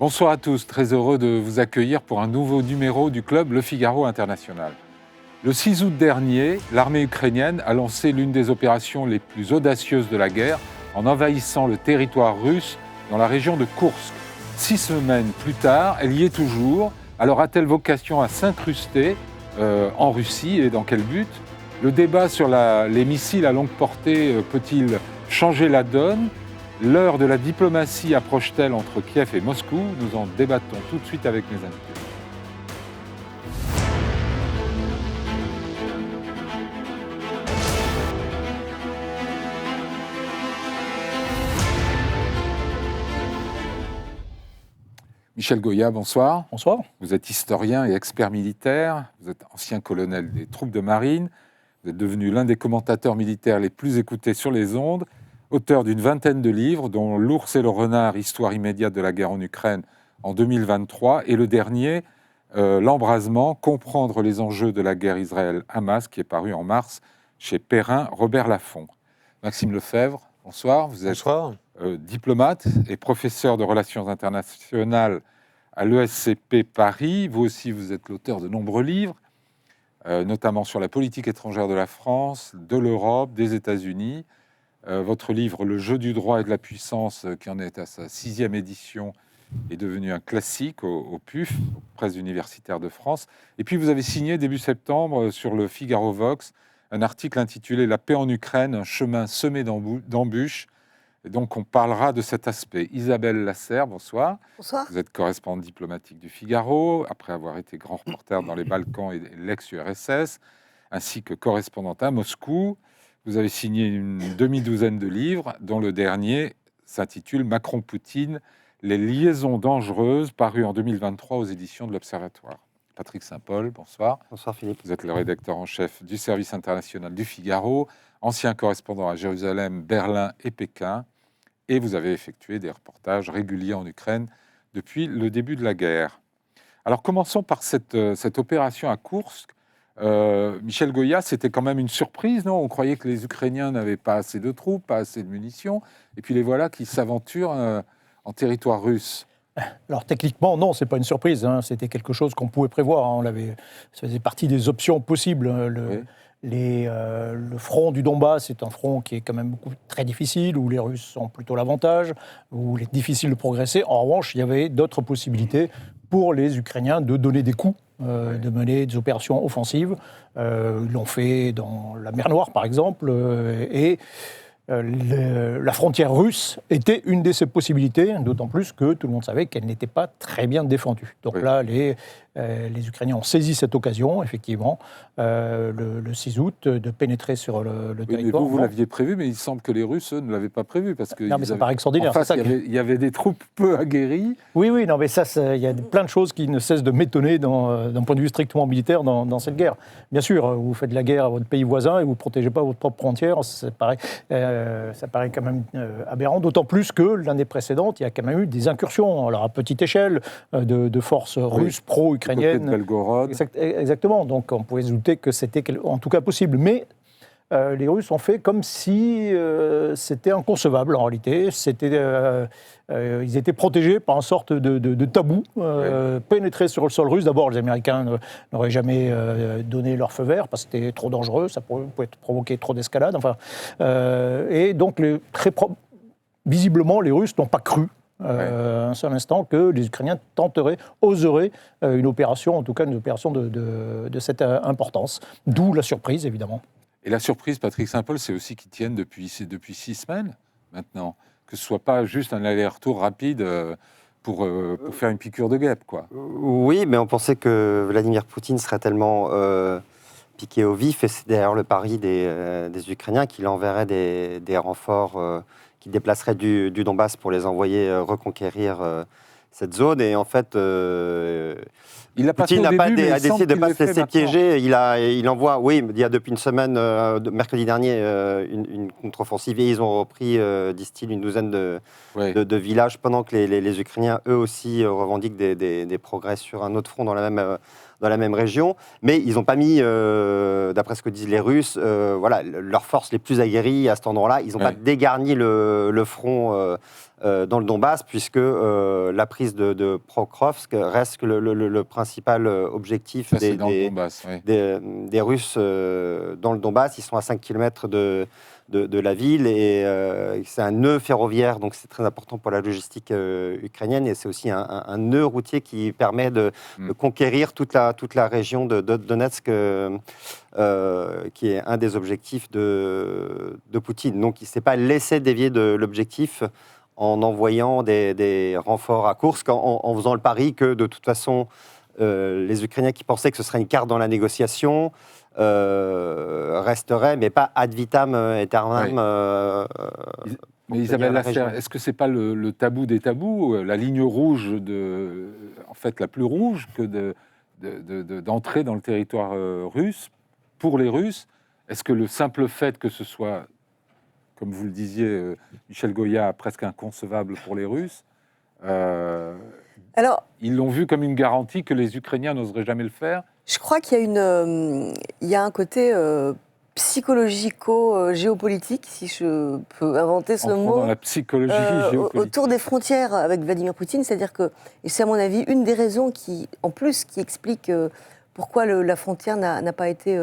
Bonsoir à tous, très heureux de vous accueillir pour un nouveau numéro du club Le Figaro International. Le 6 août dernier, l'armée ukrainienne a lancé l'une des opérations les plus audacieuses de la guerre en envahissant le territoire russe dans la région de Koursk. 6 semaines plus tard, elle y est toujours. Alors a-t-elle vocation à s'incruster en Russie et dans quel but ? Le débat sur les missiles à longue portée peut-il changer la donne ? L'heure de la diplomatie approche-t-elle entre Kiev et Moscou ? Nous en débattons tout de suite avec mes invités. Michel Goya, bonsoir. Bonsoir. Vous êtes historien et expert militaire, vous êtes ancien colonel des troupes de marine, vous êtes devenu l'un des commentateurs militaires les plus écoutés sur les ondes, auteur d'une vingtaine de livres, dont L'ours et le renard, histoire immédiate de la guerre en Ukraine en 2023, et le dernier, L'embrasement, comprendre les enjeux de la guerre Israël-Hamas, qui est paru en mars chez Perrin Robert Laffont. Maxime Lefebvre, bonsoir. Vous êtes diplomate et professeur de relations internationales à l'ESCP Paris. Vous aussi, vous êtes l'auteur de nombreux livres, notamment sur la politique étrangère de la France, de l'Europe, des États-Unis. Votre livre « Le jeu du droit et de la puissance », qui en est à sa 6e édition, est devenu un classique au PUF, aux presses universitaires de France. Et puis vous avez signé début septembre sur le Figaro Vox un article intitulé « La paix en Ukraine, un chemin semé d'embûches ». Et donc on parlera de cet aspect. Isabelle Lasserre, bonsoir. Bonsoir. Vous êtes correspondante diplomatique du Figaro, après avoir été grand reporter dans les Balkans et l'ex-URSS, ainsi que correspondante à Moscou. Vous avez signé une demi-douzaine de livres, dont le dernier s'intitule « Macron-Poutine, les liaisons dangereuses », paru en 2023 aux éditions de l'Observatoire. Patrick Saint-Paul, bonsoir. Bonsoir Philippe. Vous êtes le rédacteur en chef du service international du Figaro, ancien correspondant à Jérusalem, Berlin et Pékin, et vous avez effectué des reportages réguliers en Ukraine depuis le début de la guerre. Alors commençons par cette opération à Koursk. Michel Goya, c'était quand même une surprise, non ? On croyait que les Ukrainiens n'avaient pas assez de troupes, pas assez de munitions, et puis les voilà qui s'aventurent en territoire russe. Alors techniquement, non, c'est pas une surprise. C'était quelque chose qu'on pouvait prévoir. Ça faisait partie des options possibles. Le front du Donbass est un front qui est quand même très difficile, où les Russes ont plutôt l'avantage, où il est difficile de progresser. En revanche, il y avait d'autres possibilités pour les Ukrainiens de donner des coups, de mener des opérations offensives. Ils l'ont fait dans la mer Noire, par exemple, et la frontière russe était une de ces possibilités, d'autant plus que tout le monde savait qu'elle n'était pas très bien défendue. Donc là, les Ukrainiens ont saisi cette occasion, effectivement, le 6 août, de pénétrer sur le territoire. Mais vous l'aviez prévu, mais il semble que les Russes, eux, ne l'avaient pas prévu. Parce que non, mais ça paraît extraordinaire. En face, il y avait des troupes peu aguerries. Oui, non, mais il y a plein de choses qui ne cessent de m'étonner d'un point de vue strictement militaire dans cette guerre. Bien sûr, vous faites la guerre à votre pays voisin et vous ne protégez pas votre propre frontière, ça paraît quand même aberrant, d'autant plus que l'année précédente, il y a quand même eu des incursions, alors à petite échelle, de forces russes pro-ukrainiennes. De Belgorod. Exactement, donc on pouvait se douter que c'était en tout cas possible, mais les Russes ont fait comme si c'était inconcevable en réalité. Ils étaient protégés par une sorte de tabou, pénétrer sur le sol russe. D'abord, les Américains n'auraient jamais donné leur feu vert parce que c'était trop dangereux, ça pouvait provoquer trop d'escalade. Et donc, visiblement, les Russes n'ont pas cru un seul instant que les Ukrainiens oseraient une opération, en tout cas une opération de cette importance. D'où la surprise, évidemment. Et la surprise, Patrick Saint-Paul, c'est aussi qu'ils tiennent depuis 6 semaines maintenant, que ce ne soit pas juste un aller-retour rapide pour faire une piqûre de guêpe, quoi. Oui, mais on pensait que Vladimir Poutine serait tellement piqué au vif, et c'est d'ailleurs le pari des Ukrainiens qu'il enverrait des renforts qui déplaceraient du Donbass pour les envoyer reconquérir cette zone. Et en fait, Poutine a décidé de ne pas se laisser piéger. Il envoie, il y a depuis une semaine, mercredi dernier, une contre-offensive, et ils ont repris, disent-ils, une douzaine de villages, pendant que les Ukrainiens, eux aussi, revendiquent des progrès sur un autre front dans la même région. Mais ils n'ont pas mis, d'après ce que disent les Russes, leurs forces les plus aguerries à cet endroit-là. Ils n'ont pas dégarni le front dans le Donbass, puisque la prise de Pokrovsk reste le principal objectif des Russes dans le Donbass. Ils sont à 5 km de la ville et c'est un nœud ferroviaire, donc c'est très important pour la logistique ukrainienne, et c'est aussi un nœud routier qui permet de conquérir toute la région de Donetsk, qui est un des objectifs de Poutine. Donc il ne s'est pas laissé dévier de l'objectif en envoyant des renforts à Koursk, en faisant le pari que de toute façon les Ukrainiens qui pensaient que ce serait une carte dans la négociation resterait, mais pas ad vitam aeternam. Mais Isabelle Lasserre, est-ce que c'est pas le tabou des tabous, la ligne rouge en fait la plus rouge que d'entrer dans le territoire russe pour les Russes? Est-ce que le simple fait que ce soit, comme vous le disiez, Michel Goya, presque inconcevable pour les Russes, alors, ils l'ont vu comme une garantie que les Ukrainiens n'oseraient jamais le faire? Je crois qu'il y a un côté psychologico-géopolitique, si je peux inventer ce mot, dans la psychologie géopolitique, autour des frontières avec Vladimir Poutine. C'est-à-dire que, et c'est à mon avis une des raisons qui explique pourquoi la frontière n'a pas été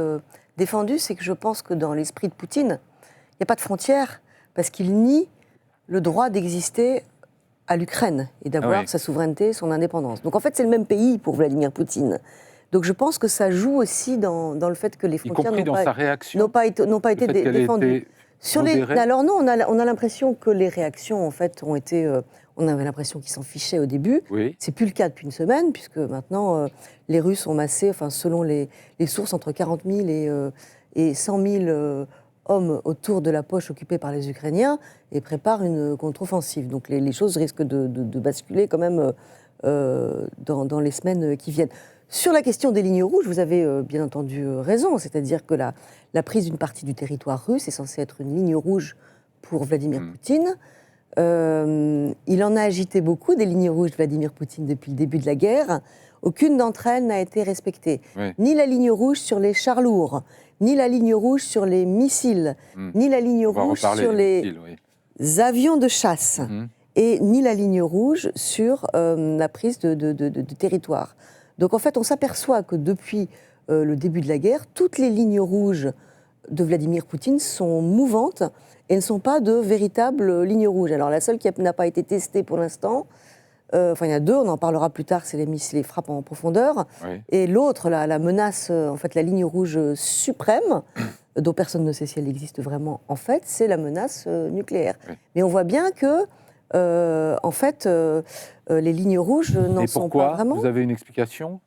défendue, c'est que je pense que dans l'esprit de Poutine, il n'y a pas de frontière, parce qu'il nie le droit d'exister à l'Ukraine et d'avoir sa souveraineté, son indépendance. Donc en fait, c'est le même pays pour Vladimir Poutine. Donc je pense que ça joue aussi dans le fait que les frontières n'ont pas été défendues. Alors non, on a l'impression que les réactions en fait ont été. On avait l'impression qu'ils s'en fichaient au début. Oui. C'est plus le cas depuis une semaine, puisque maintenant les Russes ont massé, enfin selon les sources, entre 40 000 et 100 000 hommes autour de la poche occupée par les Ukrainiens et préparent une contre-offensive. Donc les choses risquent de basculer quand même dans les semaines qui viennent. Sur la question des lignes rouges, vous avez bien entendu raison, c'est-à-dire que la prise d'une partie du territoire russe est censée être une ligne rouge pour Vladimir Poutine. Il en a agité beaucoup, des lignes rouges, Vladimir Poutine, depuis le début de la guerre. Aucune d'entre elles n'a été respectée. Oui. Ni la ligne rouge sur les chars lourds, ni la ligne rouge sur les missiles, ni la ligne rouge sur les avions de chasse, et ni la ligne rouge sur la prise de territoire. Donc en fait, on s'aperçoit que depuis le début de la guerre, toutes les lignes rouges de Vladimir Poutine sont mouvantes et ne sont pas de véritables lignes rouges. Alors la seule qui n'a pas été testée pour l'instant, il y en a deux, on en parlera plus tard, c'est les frappes en profondeur. Oui. Et l'autre, la menace, en fait, la ligne rouge suprême, dont personne ne sait si elle existe vraiment, en fait, c'est la menace nucléaire. Oui. Mais on voit bien que en fait, les lignes rouges n'en sont pas vraiment. Vous avez une explication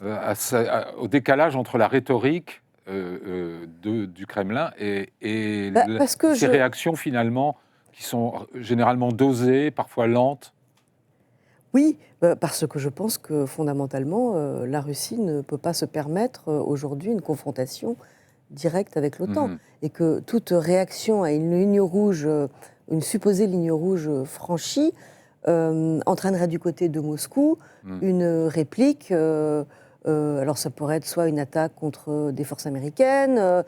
au décalage entre la rhétorique du Kremlin et ces réactions finalement qui sont généralement dosées, parfois lentes? Oui, parce que je pense que fondamentalement, la Russie ne peut pas se permettre aujourd'hui une confrontation directe avec l'OTAN. Et que toute réaction à une ligne rouge, une supposée ligne rouge franchie, entraînerait du côté de Moscou une réplique. Alors ça pourrait être soit une attaque contre des forces américaines,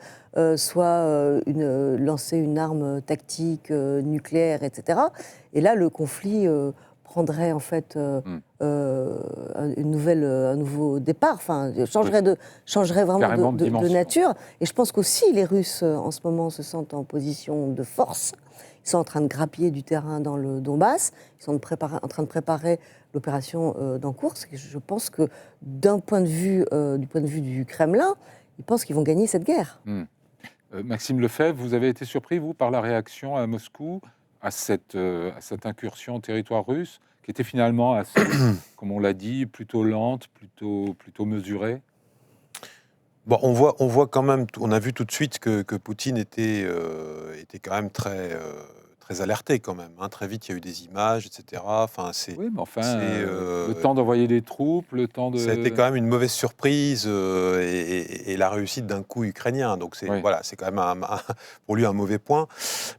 soit lancer une arme tactique nucléaire, etc. Et là, le conflit prendrait en fait un nouveau départ, enfin changerait vraiment de nature. Et je pense qu'aussi les Russes en ce moment se sentent en position de force. Ils sont en train de grappiller du terrain dans le Donbass. Ils sont en train de préparer l'opération dans Koursk. Je pense que du point de vue du Kremlin, ils pensent qu'ils vont gagner cette guerre. Maxime Lefebvre, vous avez été surpris, vous, par la réaction à Moscou à cette incursion au territoire russe, qui était finalement assez, comme on l'a dit, plutôt lente, plutôt mesurée? Bon, on voit quand même, on a vu tout de suite que Poutine était quand même très alerté quand même. Très vite, il y a eu des images, etc. Oui, mais le temps d'envoyer des troupes, le temps de... Ça a été quand même une mauvaise surprise et la réussite d'un coup ukrainien. Donc c'est quand même pour lui un mauvais point.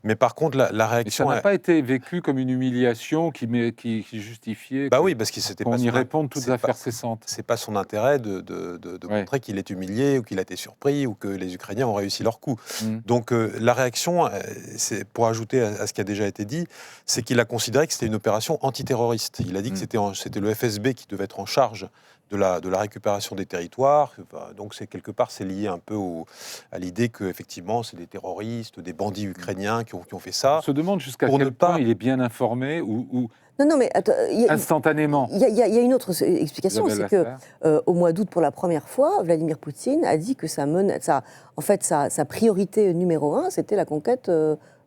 Mais par contre, la réaction... Mais ça n'a pas été vécu comme une humiliation qui justifiait oui, parce que qu'on y réponde toutes affaires cessantes. C'est pas son intérêt de montrer qu'il est humilié ou qu'il a été surpris ou que les Ukrainiens ont réussi leur coup. Donc la réaction, c'est pour ajouter à ce qui a déjà été dit, c'est qu'il a considéré que c'était une opération antiterroriste. Il a dit que c'était le FSB qui devait être en charge de la récupération des territoires. Donc quelque part, c'est lié un peu à l'idée qu'effectivement, c'est des terroristes, des bandits ukrainiens qui ont fait ça. On se demande jusqu'à quel point il est bien informé ou non, mais instantanément. Il y a une autre explication, c'est qu'au mois d'août, pour la première fois, Vladimir Poutine a dit que sa priorité numéro 1, c'était la conquête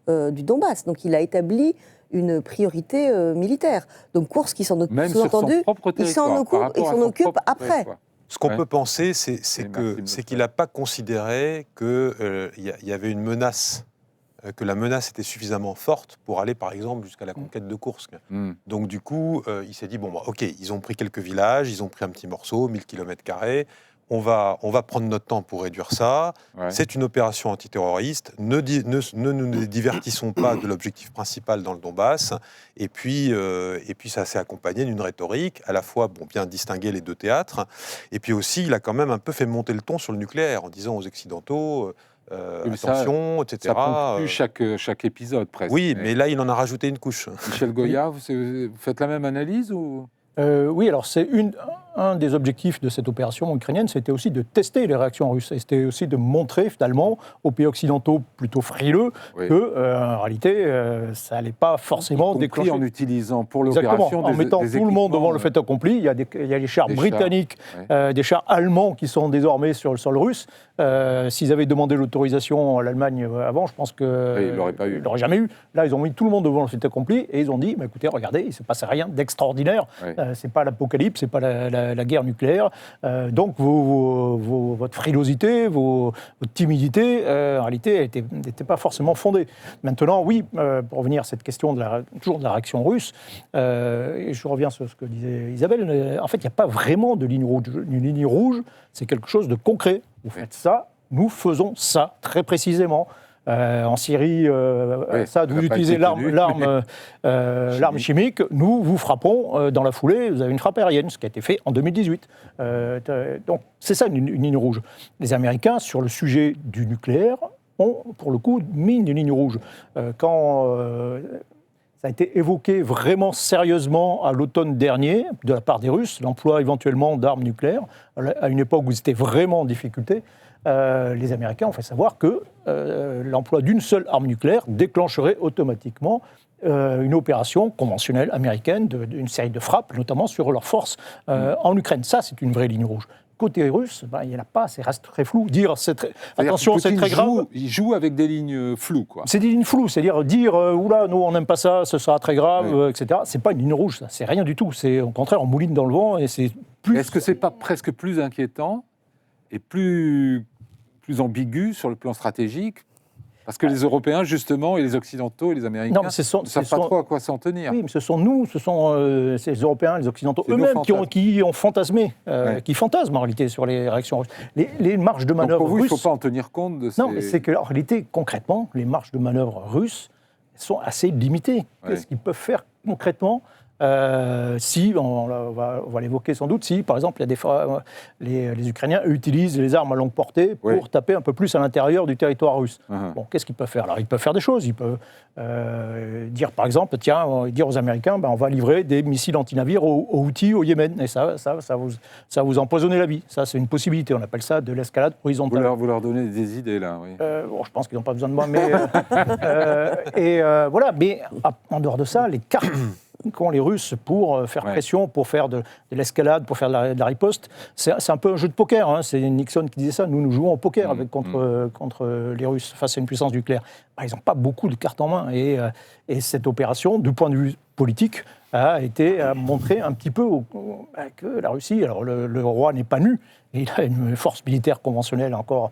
du Donbass. Donc il a établi une priorité militaire. Donc Koursk, il s'en occupe, sous-entendu, il s'en occupe après. Ce qu'on peut penser, c'est qu'il n'a pas considéré qu'il y avait une menace, que la menace était suffisamment forte pour aller, par exemple, jusqu'à la conquête de Koursk. Donc, du coup, il s'est dit, ok, ils ont pris quelques villages, ils ont pris un petit morceau, 1000 km², on va prendre notre temps pour réduire ça. Ouais. C'est une opération antiterroriste. Ne nous divertissons pas de l'objectif principal dans le Donbass. Et puis ça s'est accompagné d'une rhétorique, à la fois bien distinguer les deux théâtres. Et puis aussi, il a quand même un peu fait monter le ton sur le nucléaire en disant aux Occidentaux... attention, etc. Ça ponctue chaque épisode presque. Oui, mais là, il en a rajouté une couche. Michel Goya, vous faites la même analyse ou... Oui, alors c'est un des objectifs de cette opération ukrainienne, c'était aussi de tester les réactions russes. Et c'était aussi de montrer finalement aux pays occidentaux plutôt frileux que, en réalité, ça n'allait pas forcément déclencher. En utilisant pour l'opération en mettant tout le monde devant le fait accompli. Il y a les chars britanniques, des chars allemands qui sont désormais sur le sol russe. S'ils avaient demandé l'autorisation à l'Allemagne avant, je pense qu'ils ne l'auraient jamais eu. Là, ils ont mis tout le monde devant le fait accompli et ils ont dit, écoutez, regardez, il ne se passe rien d'extraordinaire. C'est pas l'apocalypse, c'est pas la guerre nucléaire. Donc votre frilosité, votre timidité, en réalité, n'était pas forcément fondée. Maintenant, oui, pour revenir à cette question toujours de la réaction russe, et je reviens sur ce que disait Isabelle, en fait, il n'y a pas vraiment de ligne rouge. Une ligne rouge, c'est quelque chose de concret. Vous faites ça, nous faisons ça, très précisément. En Syrie, ça, vous utilisez l'arme chimique, nous vous frappons dans la foulée, vous avez une frappe aérienne, ce qui a été fait en 2018. Donc c'est ça une ligne rouge. Les Américains, sur le sujet du nucléaire, ont pour le coup mis une ligne rouge. Quand ça a été évoqué vraiment sérieusement à l'automne dernier de la part des Russes, l'emploi éventuellement d'armes nucléaires, à une époque où ils étaient vraiment en difficulté, les Américains ont fait savoir que l'emploi d'une seule arme nucléaire déclencherait automatiquement une opération conventionnelle américaine, une série de frappes, notamment sur leurs forces en Ukraine. Ça, c'est une vraie ligne rouge. Côté russe, il n'y en a pas, ça reste très flou. Attention, c'est très grave. Il joue avec des lignes floues, quoi. C'est des lignes floues, c'est-à-dire dire oula, nous on n'aime pas ça, ce sera très grave, etc. C'est pas une ligne rouge, ça. C'est rien du tout. C'est au contraire, on mouline dans le vent et c'est plus. Est-ce que c'est pas presque plus inquiétant et plus ambigu sur le plan stratégique? Parce que les Européens, justement, et les Occidentaux et les Américains ne savent pas trop à quoi s'en tenir. Oui, mais ce sont ces Européens, les Occidentaux eux-mêmes qui ont fantasmé, qui fantasment en réalité sur les réactions russes. Les marges de manœuvre russes... Donc pour vous, il ne faut pas en tenir compte de ces... Non, mais c'est qu'en réalité, concrètement, les marges de manœuvre russes sont assez limitées. Qu'est-ce qu'ils peuvent faire concrètement ? Si, on va l'évoquer sans doute, si par exemple il y a des fois, les Ukrainiens utilisent les armes à longue portée pour taper un peu plus à l'intérieur du territoire russe. Bon, qu'est-ce qu'ils peuvent faire ? Alors ils peuvent faire des choses, ils peuvent dire par exemple, dire aux Américains, on va livrer des missiles anti-navires aux Houthis au Yémen, et ça vous empoisonner la vie. Ça c'est une possibilité, on appelle ça de l'escalade horizontale. Vous leur donnez des idées là, oui. Je pense qu'ils n'ont pas besoin de moi, mais voilà. Mais en dehors de ça, les cartes qu'ont les Russes pour faire pression, pour faire de l'escalade, pour faire de la riposte, c'est un peu un jeu de poker. Hein. C'est Nixon qui disait ça. Nous jouons au poker contre les Russes face à une puissance nucléaire. Ils n'ont pas beaucoup de cartes en main. Et cette opération, du point de vue politique, a montré un petit peu que la Russie, alors le roi n'est pas nu, et il a une force militaire conventionnelle encore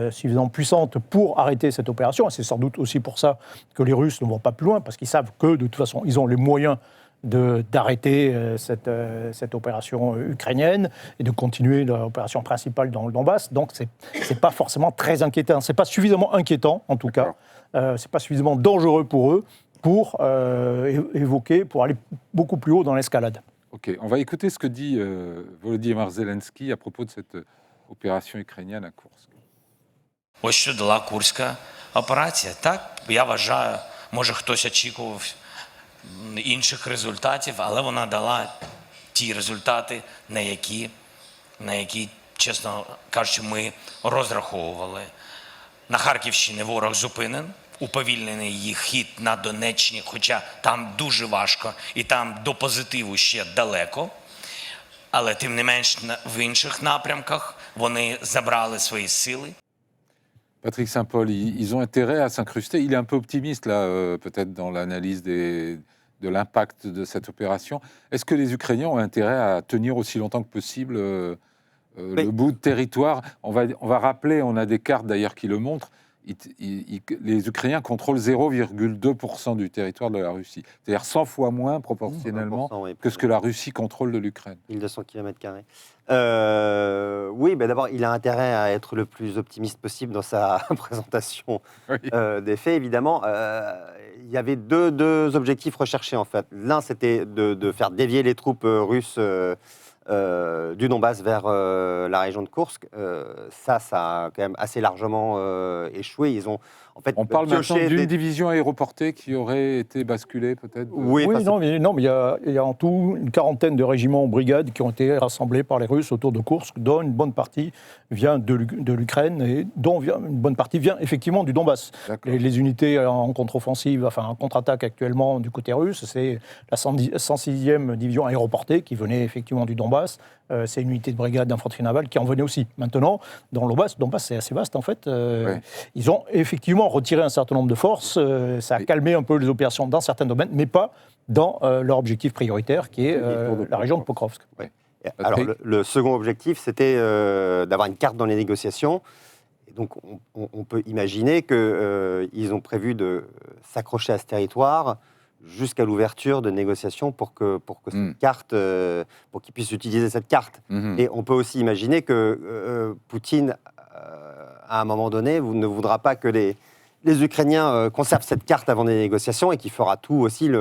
suffisamment puissante pour arrêter cette opération. Et c'est sans doute aussi pour ça que les Russes ne vont pas plus loin, parce qu'ils savent que de toute façon, ils ont les moyens d'arrêter cette opération ukrainienne et de continuer l'opération principale dans le Donbass. Donc c'est pas forcément très inquiétant. C'est pas suffisamment inquiétant, en tout cas. C'est pas suffisamment dangereux pour eux pour évoquer, pour aller beaucoup plus haut dans l'escalade. Ok, on va écouter ce que dit Volodymyr Zelensky à propos de cette opération ukrainienne à Koursk. Ось що дала Курська операція. Так, я вважаю, може хтось очікував інших результатів, але вона дала ті результати, на які, чесно кажучи, ми розраховували. На Харківщині ворог зупинен, уповільнений їх хід на Донеччині, хоча там дуже важко і там до позитиву ще далеко. Але тим не менш в інших напрямках вони забрали свої сили. Patrick Saint-Paul, ils ont intérêt à s'incruster. Il est un peu optimiste là, peut-être dans l'analyse de l'impact de cette opération. Est-ce que les Ukrainiens ont intérêt à tenir aussi longtemps que possible le bout de territoire? On va rappeler, on a des cartes d'ailleurs qui le montrent. Les Ukrainiens contrôlent 0,2% du territoire de la Russie. C'est-à-dire 100 fois moins proportionnellement que ce que la Russie contrôle de l'Ukraine. 1200 km². Oui, d'abord, il a intérêt à être le plus optimiste possible dans sa présentation des faits, évidemment. Il y avait deux objectifs recherchés, en fait. L'un, c'était de faire dévier les troupes russes du Donbass vers la région de Koursk. Ça a quand même assez largement échoué. Ils ont, en fait, on parle maintenant d'une division aéroportée qui aurait été basculée, peut-être. Oui, non, mais il y a en tout une quarantaine de régiments ou brigades qui ont été rassemblés par les Russes autour de Koursk, dont une bonne partie vient de l'Ukraine et dont une bonne partie vient effectivement du Donbass. Les unités en contre-offensive, enfin en contre-attaque actuellement du côté russe, c'est la 106e division aéroportée qui venait effectivement du Donbass. C'est une unité de brigade d'infanterie navale qui en venait aussi. Maintenant, dans le Donbass, c'est assez vaste en fait. Ils ont effectivement retiré un certain nombre de forces. Ça a calmé un peu les opérations dans certains domaines, mais pas dans leur objectif prioritaire qui est la région de Pokrovsk. Alors, le second objectif, c'était d'avoir une carte dans les négociations. Et donc, on peut imaginer qu'ils ont prévu de s'accrocher à ce territoire jusqu'à l'ouverture de négociations pour que cette carte, pour qu'ils puissent utiliser cette carte. Et on peut aussi imaginer que Poutine, à un moment donné, ne voudra pas que les Ukrainiens conservent cette carte avant des négociations et qu'il fera tout aussi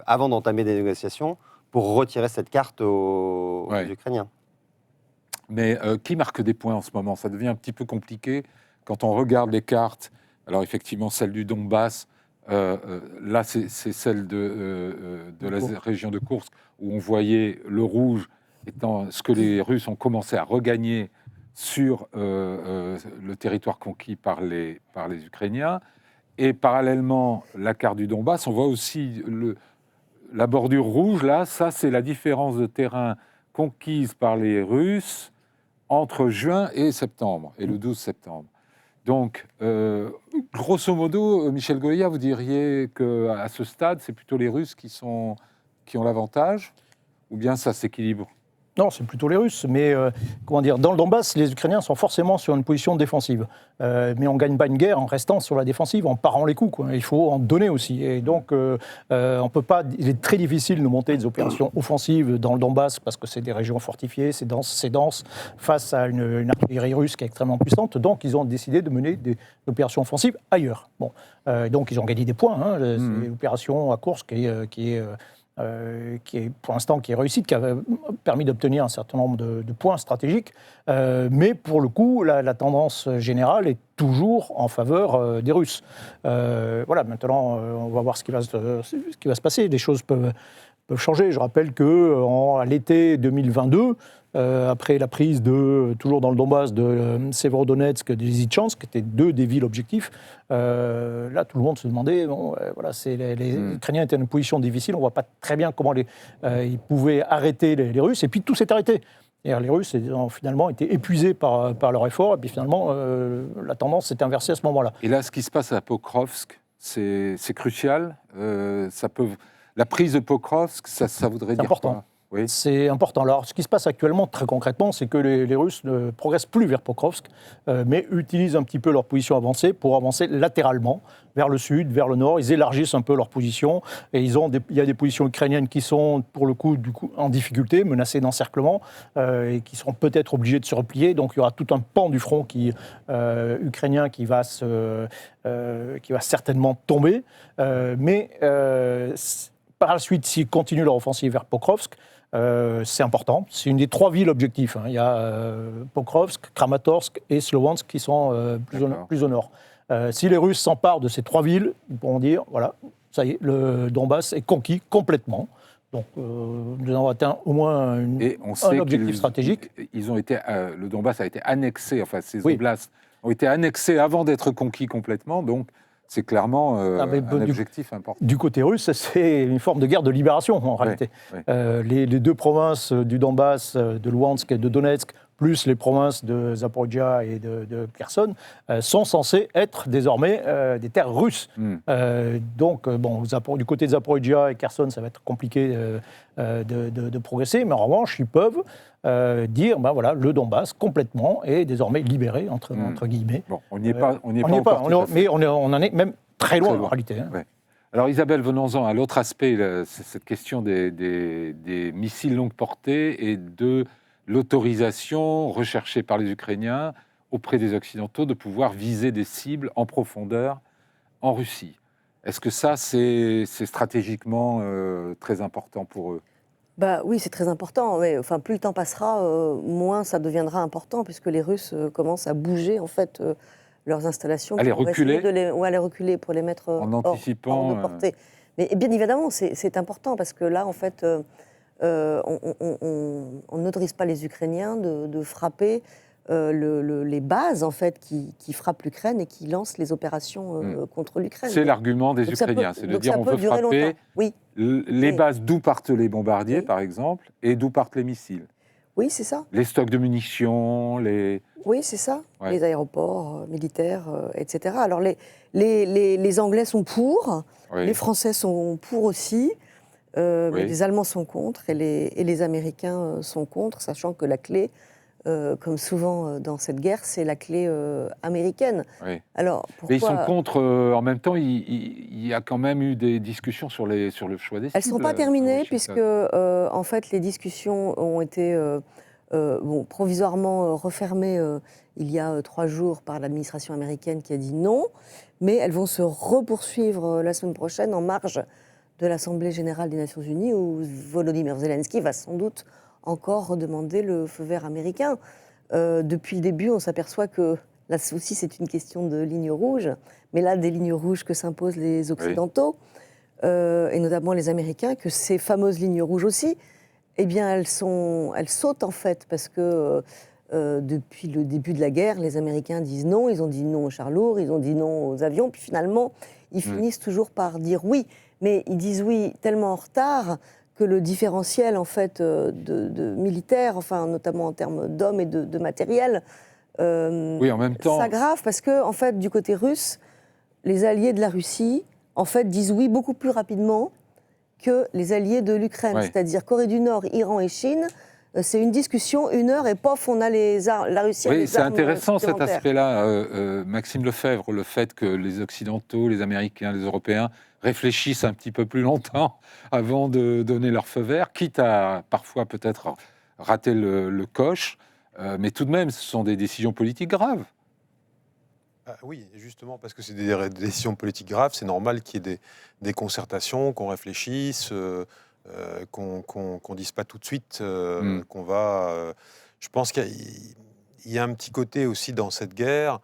avant d'entamer des négociations pour retirer cette carte aux Ukrainiens. Mais qui marque des points en ce moment? Ça devient un petit peu compliqué quand on regarde les cartes. Alors effectivement, celle du Donbass, là c'est celle de la région de Koursk, où on voyait le rouge étant ce que les Russes ont commencé à regagner sur le territoire conquis par les Ukrainiens. Et parallèlement, la carte du Donbass, on voit aussi la bordure rouge, là, ça c'est la différence de terrain conquise par les Russes entre juin et septembre, et le 12 septembre. Donc, grosso modo, Michel Goya, vous diriez qu'à ce stade, c'est plutôt les Russes qui ont l'avantage, ou bien ça s'équilibre? Non, c'est plutôt les Russes, mais comment dire, dans le Donbass, les Ukrainiens sont forcément sur une position défensive. Mais on ne gagne pas une guerre en restant sur la défensive, en parant les coups, quoi. Il faut en donner aussi. Et donc, on peut pas, il est très difficile de monter des opérations offensives dans le Donbass, parce que c'est des régions fortifiées, c'est dense, face à une artillerie russe qui est extrêmement puissante. Donc, ils ont décidé de mener des opérations offensives ailleurs. Bon, donc, ils ont gagné des points. C'est l'opération à Koursk qui est pour l'instant qui est réussie, qui a permis d'obtenir un certain nombre de points stratégiques, mais pour le coup, la tendance générale est toujours en faveur des Russes. Voilà, maintenant, on va voir ce qui va se passer. Les choses peuvent changer. Je rappelle qu'à l'été 2022, après la prise toujours dans le Donbass, de Severodonetsk et de Lysychansk, qui étaient deux des villes objectifs, là, tout le monde se demandait, les Ukrainiens étaient dans une position difficile, on ne voit pas très bien comment ils pouvaient arrêter les Russes, et puis tout s'est arrêté. Et les Russes ont finalement été épuisés par leur effort, et puis finalement, la tendance s'est inversée à ce moment-là. Et là, ce qui se passe à Pokrovsk, c'est crucial. La prise de Pokrovsk, ça voudrait dire important. Quoi? Oui. C'est important. Alors, ce qui se passe actuellement, très concrètement, c'est que les Russes ne progressent plus vers Pokrovsk, mais utilisent un petit peu leur position avancée pour avancer latéralement, vers le sud, vers le nord. Ils élargissent un peu leur position, et il y a des positions ukrainiennes qui sont, pour le coup, en difficulté, menacées d'encerclement, et qui seront peut-être obligées de se replier. Donc, il y aura tout un pan du front ukrainien qui va certainement tomber. Mais par la suite, s'ils continuent leur offensive vers Pokrovsk, c'est important. C'est une des trois villes objectifs. Il y a Pokrovsk, Kramatorsk et Sloviansk qui sont plus au nord. Si les Russes s'emparent de ces 3 villes, ils pourront dire, voilà, ça y est, le Donbass est conquis complètement. Donc, nous avons atteint au moins un objectif stratégique. Le Donbass a été annexé, enfin, ces oblasts ont été annexés avant d'être conquis complètement, donc c'est clairement un objectif important. Du côté russe, c'est une forme de guerre de libération, en réalité. Les 2 provinces du Donbass, de Luhansk et de Donetsk, plus les provinces de Zaporijia et de Kherson, sont censées être désormais des terres russes. Donc, du côté de Zaporijia et Kherson, ça va être compliqué de progresser, mais en revanche, ils peuvent dire, voilà, le Donbass complètement est désormais libéré, entre guillemets. Bon, on n'y est pas encore. Mais on en est même très loin, en réalité. Hein. Ouais. Alors Isabelle, venons-en à l'autre aspect, cette question des missiles longue portée et de l'autorisation recherchée par les Ukrainiens auprès des Occidentaux de pouvoir viser des cibles en profondeur en Russie. Est-ce que ça, c'est stratégiquement très important pour eux ? Oui, c'est très important. Mais, plus le temps passera, moins ça deviendra important, puisque les Russes commencent à bouger en fait leurs installations. À les reculer à les reculer pour les mettre en anticipant, hors de portée. Mais bien évidemment, c'est important, parce que là, en fait, on n'autorise pas les Ukrainiens de frapper les bases en fait qui frappent l'Ukraine et qui lancent les opérations contre l'Ukraine. C'est l'argument des Ukrainiens, c'est de dire on veut frapper les bases d'où partent les bombardiers, par exemple, et d'où partent les missiles. Oui, c'est ça. Les stocks de munitions, Oui, c'est ça. Ouais. Les aéroports militaires, etc. Alors les Anglais sont pour, les Français sont pour aussi. Mais les Allemands sont contre et les Américains sont contre, sachant que la clé, comme souvent dans cette guerre, c'est la clé américaine. Oui. Alors, pourquoi... Mais ils sont contre, en même temps, il y a quand même eu des discussions sur le choix des cibles. Elles ne sont pas terminées, puisque en fait, les discussions ont été provisoirement refermées il y a 3 jours par l'administration américaine qui a dit non, mais elles vont se repoursuivre la semaine prochaine en marge de l'Assemblée générale des Nations Unies, où Volodymyr Zelensky va sans doute encore redemander le feu vert américain. Depuis le début, on s'aperçoit que là aussi c'est une question de lignes rouges, mais là des lignes rouges que s'imposent les Occidentaux, et notamment les Américains, que ces fameuses lignes rouges aussi, eh bien elles sautent en fait, parce que depuis le début de la guerre, les Américains disent non, ils ont dit non aux chars lourds, ils ont dit non aux avions, puis finalement ils finissent toujours par dire oui. Mais ils disent oui tellement en retard que le différentiel en fait de militaire, enfin notamment en termes d'hommes et de matériel, en même temps, s'aggrave, parce que en fait du côté russe, les alliés de la Russie en fait disent oui beaucoup plus rapidement que les alliés de l'Ukraine, c'est-à-dire Corée du Nord, Iran et Chine. C'est une discussion, 1 heure, et pof, on a la Russie. Oui, c'est intéressant cet aspect-là, Maxime Lefebvre, le fait que les Occidentaux, les Américains, les Européens réfléchissent un petit peu plus longtemps avant de donner leur feu vert, quitte à parfois peut-être rater le coche, mais tout de même, ce sont des décisions politiques graves. Oui, justement, parce que c'est des décisions politiques graves, c'est normal qu'il y ait des concertations, qu'on réfléchisse, qu'on dise pas tout de suite qu'on va... je pense qu'il y a un petit côté aussi dans cette guerre.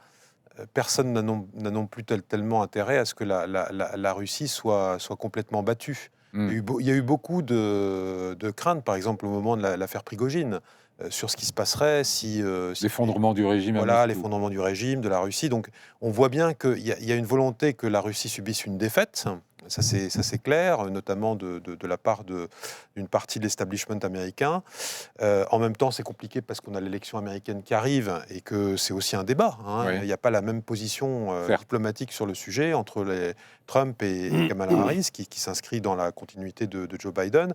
Personne n'a non plus tellement intérêt à ce que la Russie soit complètement battue. Il y a eu beaucoup de craintes, par exemple au moment de l'affaire Prigojine, sur ce qui se passerait si l'effondrement du régime. Voilà, l'effondrement du régime, de la Russie. Donc on voit bien qu'il y a une volonté que la Russie subisse une défaite. Ça c'est clair, notamment de la part d'une partie de l'establishment américain. En même temps, c'est compliqué parce qu'on a l'élection américaine qui arrive et que c'est aussi un débat. Il n'y a pas la même position diplomatique sur le sujet entre Trump et Kamala Harris, qui s'inscrit dans la continuité de Joe Biden.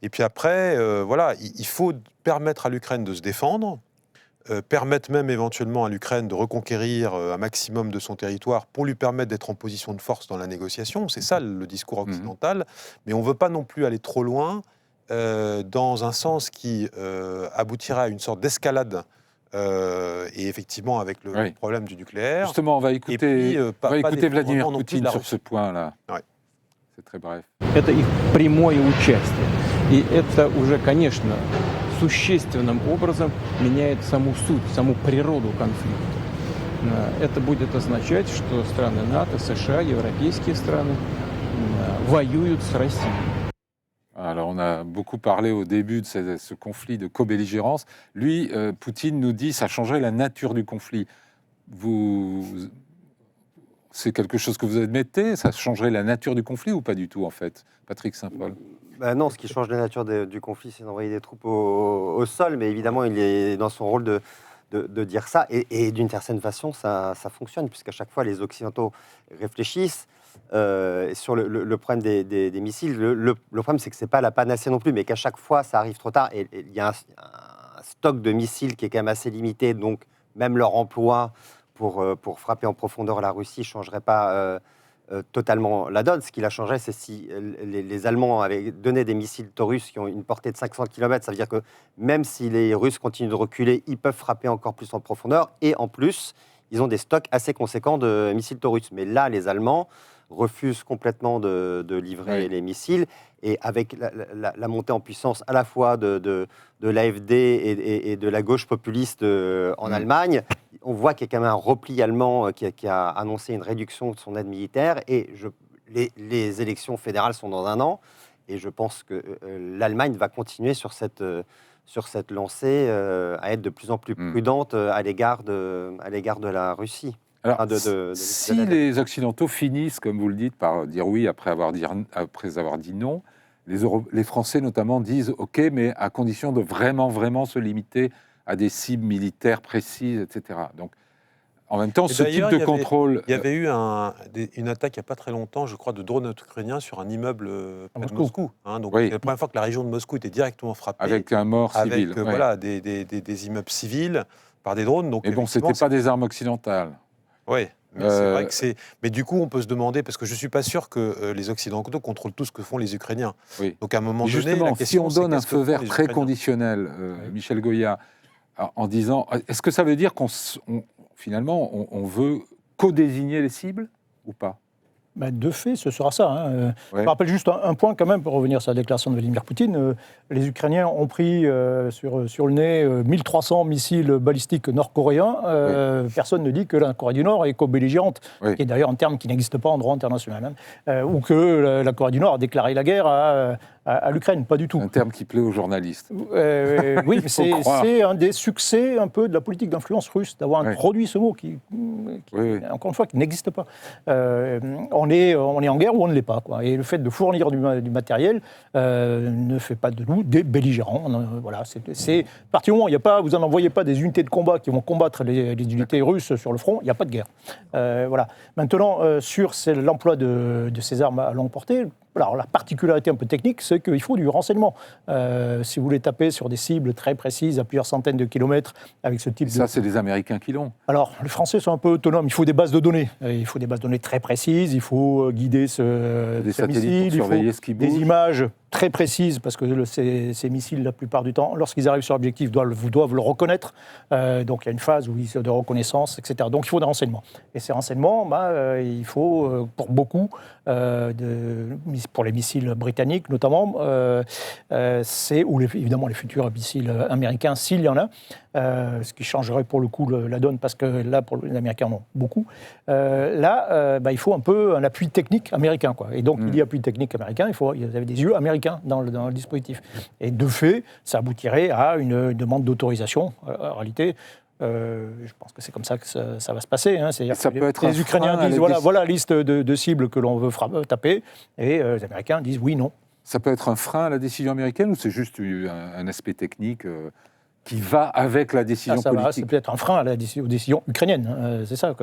Et puis après, il faut permettre à l'Ukraine de se défendre, permettre même éventuellement à l'Ukraine de reconquérir un maximum de son territoire pour lui permettre d'être en position de force dans la négociation. C'est ça le discours occidental. Mais on ne veut pas non plus aller trop loin dans un sens qui aboutira à une sorte d'escalade. Et effectivement, avec le problème du nucléaire. Justement, on va écouter, Vladimir Poutine sur ce point-là. Ouais. C'est très bref. Это их прямое участие. И это уже, конечно, существенным образом меняет саму суть, саму природу конфликта. это будет означать, что страны НАТО, США, европейские страны воюют с Россией. Alors, on a beaucoup parlé au début de ce conflit de co-belligérance. Lui, Poutine nous dit que ça changerait la nature du conflit. C'est quelque chose que vous admettez? Ça changerait la nature du conflit ou pas du tout, en fait, Patrick Saint-Paul? Non, ce qui change la nature du conflit, c'est d'envoyer des troupes au sol, mais évidemment, il est dans son rôle de dire ça, et d'une certaine façon, ça fonctionne, puisqu'à chaque fois, les Occidentaux réfléchissent sur le problème des missiles. Le problème, c'est que ce n'est pas la panacée non plus, mais qu'à chaque fois, ça arrive trop tard, et il y a un stock de missiles qui est quand même assez limité, donc même leur emploi pour frapper en profondeur la Russie ne changerait pas totalement la donne. Ce qui la changerait, c'est si les Allemands avaient donné des missiles Taurus qui ont une portée de 500 km. Ça veut dire que même si les Russes continuent de reculer, ils peuvent frapper encore plus en profondeur. Et en plus, ils ont des stocks assez conséquents de missiles Taurus. Mais là, les Allemands refusent complètement de livrer les missiles. Et avec la montée en puissance à la fois de l'AfD et de la gauche populiste en Allemagne, on voit qu'il y a quand même un repli allemand qui a annoncé une réduction de son aide militaire. Et les élections fédérales sont dans 1 an. Et je pense que l'Allemagne va continuer sur cette lancée à être de plus en plus prudente à l'égard de la Russie. Alors, si les Occidentaux finissent, comme vous le dites, par dire oui après avoir dit non, les Français notamment disent « Ok, mais à condition de vraiment se limiter à des cibles militaires précises, etc. » Donc, en même temps, ce type de contrôle... Il y avait eu une attaque il n'y a pas très longtemps, je crois, de drones ukrainiens sur un immeuble près de Moscou. Donc, c'est la première fois que la région de Moscou était directement frappée. Avec un mort civil. Avec voilà, des immeubles civils par des drones. Donc, mais bon, ce n'était pas des armes occidentales. Oui, mais c'est vrai que c'est... Mais du coup, on peut se demander, parce que je ne suis pas sûr que les Occidentaux contrôlent tout ce que font les Ukrainiens. Oui. Donc à un moment donné, la question, si on donne un feu vert très conditionnel, Michel Goya, en disant, est-ce que ça veut dire finalement, on veut co-désigner les cibles ou pas? De fait, ce sera ça. Je rappelle juste un point quand même, pour revenir sur la déclaration de Vladimir Poutine. Les Ukrainiens ont pris sur le nez 1300 missiles balistiques nord-coréens. Personne ne dit que la Corée du Nord est co-belligérante, qui est d'ailleurs un terme qui n'existe pas en droit international. Ou que la Corée du Nord a déclaré la guerre à l'Ukraine, pas du tout. Un terme qui plaît aux journalistes. Oui, c'est un des succès un peu de la politique d'influence russe, d'avoir introduit ce mot qui encore une fois, qui n'existe pas. On est en guerre ou on ne l'est pas, quoi. Et le fait de fournir du matériel ne fait pas de nous des belligérants. Voilà, c'est à partir du moment où vous n'envoyez pas des unités de combat qui vont combattre les unités russes sur le front, il n'y a pas de guerre. Voilà. Maintenant, sur l'emploi de ces armes à longue portée, alors, la particularité un peu technique, c'est qu'il faut du renseignement. Si vous voulez taper sur des cibles très précises à plusieurs centaines de kilomètres avec ce type Ça, c'est les Américains qui l'ont. Alors, les Français sont un peu autonomes. Il faut des bases de données. Il faut des bases de données très précises. Il faut guider ces missiles. Pour surveiller ce qui bouge. Des images très précises, parce que ces missiles, la plupart du temps, lorsqu'ils arrivent sur l'objectif, doivent le reconnaître. Donc, il y a une phase de reconnaissance, etc. Donc, il faut des renseignements. Et ces renseignements, il faut, pour beaucoup, pour les missiles britanniques notamment, ou évidemment les futurs missiles américains, s'il y en a, ce qui changerait pour le coup la donne, parce que là, les Américains en ont beaucoup. Il faut un peu un appui technique américain, quoi. Et donc, il y a appui technique américain, il y avait des yeux américains dans le dispositif. Et de fait, ça aboutirait à une demande d'autorisation. En réalité, je pense que c'est comme ça que ça va se passer. C'est-à-dire que les Ukrainiens disent voilà la liste de cibles que l'on veut taper, et les Américains disent oui, non. Ça peut être un frein à la décision américaine ou c'est juste un aspect technique qui va avec la décision politique? C'est peut-être un frein à aux décisions ukrainiennes. C'est ça.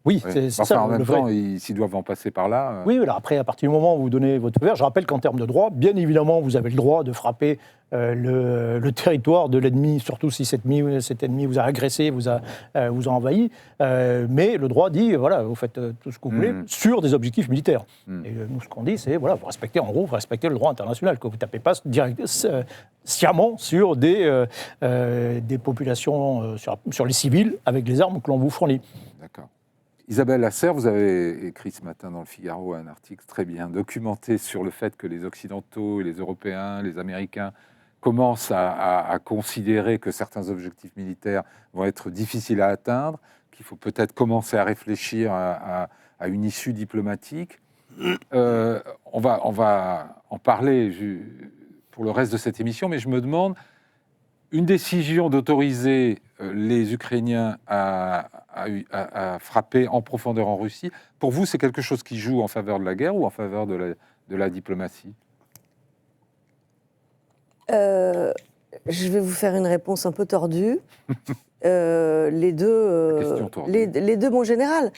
Oui, c'est ça. En même temps, s'ils doivent en passer par là... Oui, alors après, à partir du moment où vous donnez votre feu vert, je rappelle qu'en termes de droit, bien évidemment, vous avez le droit de frapper le territoire de l'ennemi, surtout si cet ennemi vous a agressé, vous a envahi. Mais le droit dit, voilà, vous faites tout ce que vous voulez sur des objectifs militaires. Et nous, ce qu'on dit, c'est, voilà, vous respectez le droit international, que vous ne tapez pas sciemment sur des populations, sur les civils, avec les armes que l'on vous fournit. D'accord. Isabelle Lasserre, vous avez écrit ce matin dans le Figaro un article très bien documenté sur le fait que les Occidentaux, les Européens, les Américains commencent à considérer que certains objectifs militaires vont être difficiles à atteindre, qu'il faut peut-être commencer à réfléchir à une issue diplomatique. On va en parler pour le reste de cette émission, mais je me demande, une décision d'autoriser les Ukrainiens à frapper en profondeur en Russie, pour vous, c'est quelque chose qui joue en faveur de la guerre ou en faveur de la diplomatie ? Je vais vous faire une réponse un peu tordue. Les deux, mon général.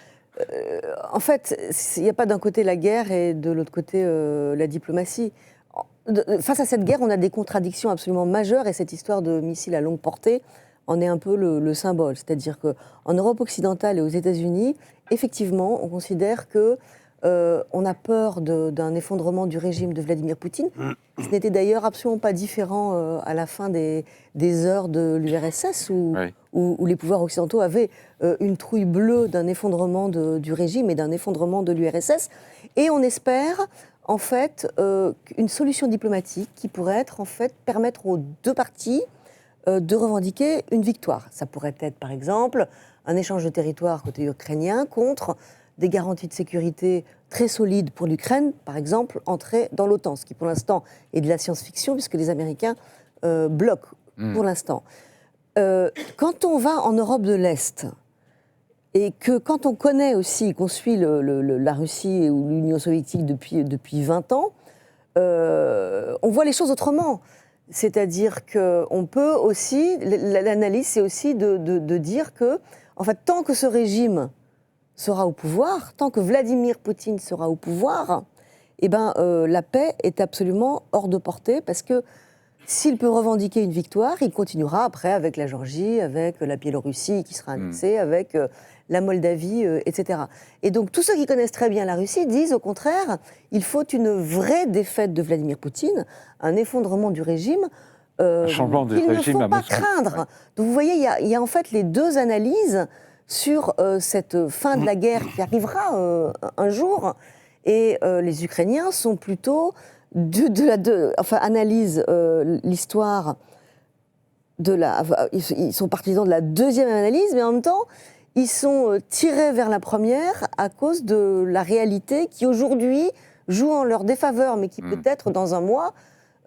En fait, il n'y a pas d'un côté la guerre et de l'autre côté la diplomatie. Face à cette guerre, on a des contradictions absolument majeures et cette histoire de missiles à longue portée en est un peu le symbole. C'est-à-dire qu'en Europe occidentale et aux États-Unis, effectivement, on considère que on a peur d'un effondrement du régime de Vladimir Poutine. Ce n'était d'ailleurs absolument pas différent à la fin des heures de l'URSS où les pouvoirs occidentaux avaient une trouille bleue d'un effondrement du régime et d'un effondrement de l'URSS. Et on espère en fait une solution diplomatique qui pourrait être en fait permettre aux deux parties de revendiquer une victoire. Ça pourrait être par exemple un échange de territoire côté ukrainien contre des garanties de sécurité très solides pour l'Ukraine, par exemple, entrer dans l'OTAN, ce qui pour l'instant est de la science-fiction, puisque les Américains bloquent pour l'instant. Quand on va en Europe de l'Est, et que quand on connaît aussi, qu'on suit la Russie ou l'Union soviétique depuis 20 ans, on voit les choses autrement. C'est-à-dire qu'on peut aussi, l'analyse, c'est aussi de dire que, en fait, tant que ce régime sera au pouvoir, tant que Vladimir Poutine sera au pouvoir, eh ben, la paix est absolument hors de portée, parce que s'il peut revendiquer une victoire, il continuera après avec la Géorgie, avec la Biélorussie qui sera annexée, avec la Moldavie, etc. Et donc tous ceux qui connaissent très bien la Russie disent au contraire, il faut une vraie défaite de Vladimir Poutine, un effondrement du régime, qu'il ne faut pas craindre. Donc vous voyez, il y a en fait les deux analyses sur cette fin de la guerre qui arrivera un jour, et les Ukrainiens sont plutôt analysent l'histoire ils sont partisans de la deuxième analyse, mais en même temps ils sont tirés vers la première à cause de la réalité qui aujourd'hui joue en leur défaveur, mais qui peut-être dans un mois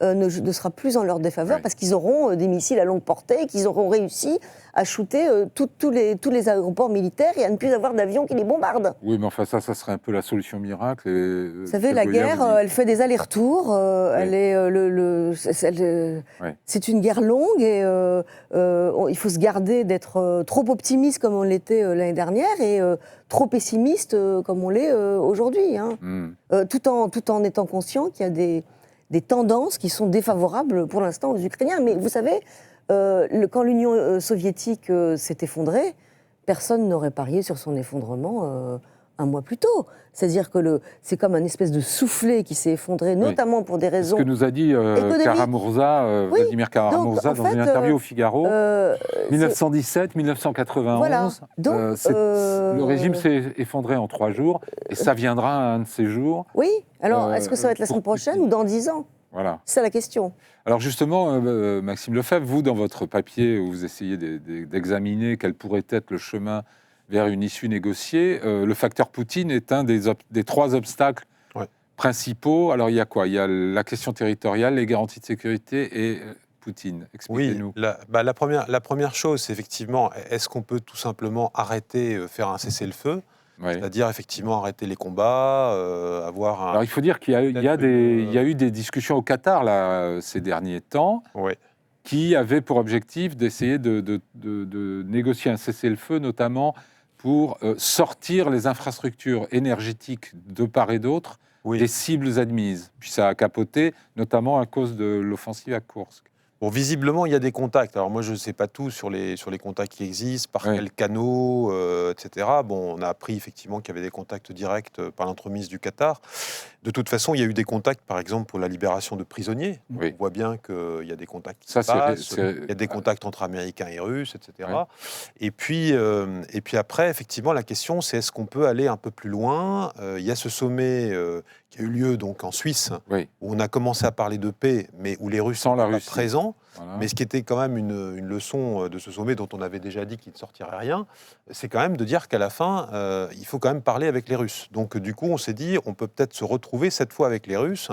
ne sera plus en leur défaveur, parce qu'ils auront des missiles à longue portée, qu'ils auront réussi à shooter tous les aéroports militaires et à ne plus avoir d'avions qui les bombardent. Oui, mais enfin ça serait un peu la solution miracle. Vous savez, la guerre, elle fait des allers-retours, c'est une guerre longue, et il faut se garder d'être trop optimiste comme on l'était l'année dernière, et trop pessimiste comme on l'est aujourd'hui, hein. Tout en étant conscient qu'il y a des tendances qui sont défavorables pour l'instant aux Ukrainiens. Mais vous savez, quand l'Union soviétique s'est effondrée, personne n'aurait parié sur son effondrement un mois plus tôt. C'est-à-dire que c'est comme un espèce de soufflet qui s'est effondré, notamment pour des raisons économiques. Ce que nous a dit Vladimir Karamurza dans une interview au Figaro, 1917-1991. Voilà. Le régime s'est effondré en 3 jours, et ça viendra un de ces jours. Oui, alors est-ce que ça va être la semaine prochaine ou dans 10 ans ? Voilà. C'est la question. Alors justement, Maxime Lefebvre, vous, dans votre papier où vous essayez d'examiner quel pourrait être le chemin vers une issue négociée, le facteur Poutine est un des 3 obstacles principaux. Alors il y a quoi ? Il y a la question territoriale, les garanties de sécurité et Poutine. Expliquez-nous. Oui, la première chose, c'est effectivement, est-ce qu'on peut tout simplement faire un cessez-le-feu ? C'est-à-dire effectivement arrêter les combats, avoir un... Alors il faut dire qu'il y a eu des discussions au Qatar là, ces derniers temps, qui avaient pour objectif d'essayer de négocier un cessez-le-feu, notamment pour sortir les infrastructures énergétiques de part et d'autre des cibles admises. Puis ça a capoté, notamment à cause de l'offensive à Koursk. Bon, visiblement, il y a des contacts. Alors moi, je ne sais pas tout sur les contacts qui existent, par quels canaux, etc. Bon, on a appris effectivement qu'il y avait des contacts directs par l'entremise du Qatar. De toute façon, il y a eu des contacts, par exemple, pour la libération de prisonniers. On voit bien qu'il y a des contacts qui se passent, il y a des contacts entre Américains et Russes, etc. Ouais. Et puis après, effectivement, la question, c'est est-ce qu'on peut aller un peu plus loin ? Il y a ce sommet qui a eu lieu donc, en Suisse, où on a commencé à parler de paix, mais où les Russes sont pas présents. Voilà. Mais ce qui était quand même une leçon de ce sommet dont on avait déjà dit qu'il ne sortirait rien, c'est quand même de dire qu'à la fin, il faut quand même parler avec les Russes. Donc du coup, on s'est dit, on peut peut-être se retrouver cette fois avec les Russes.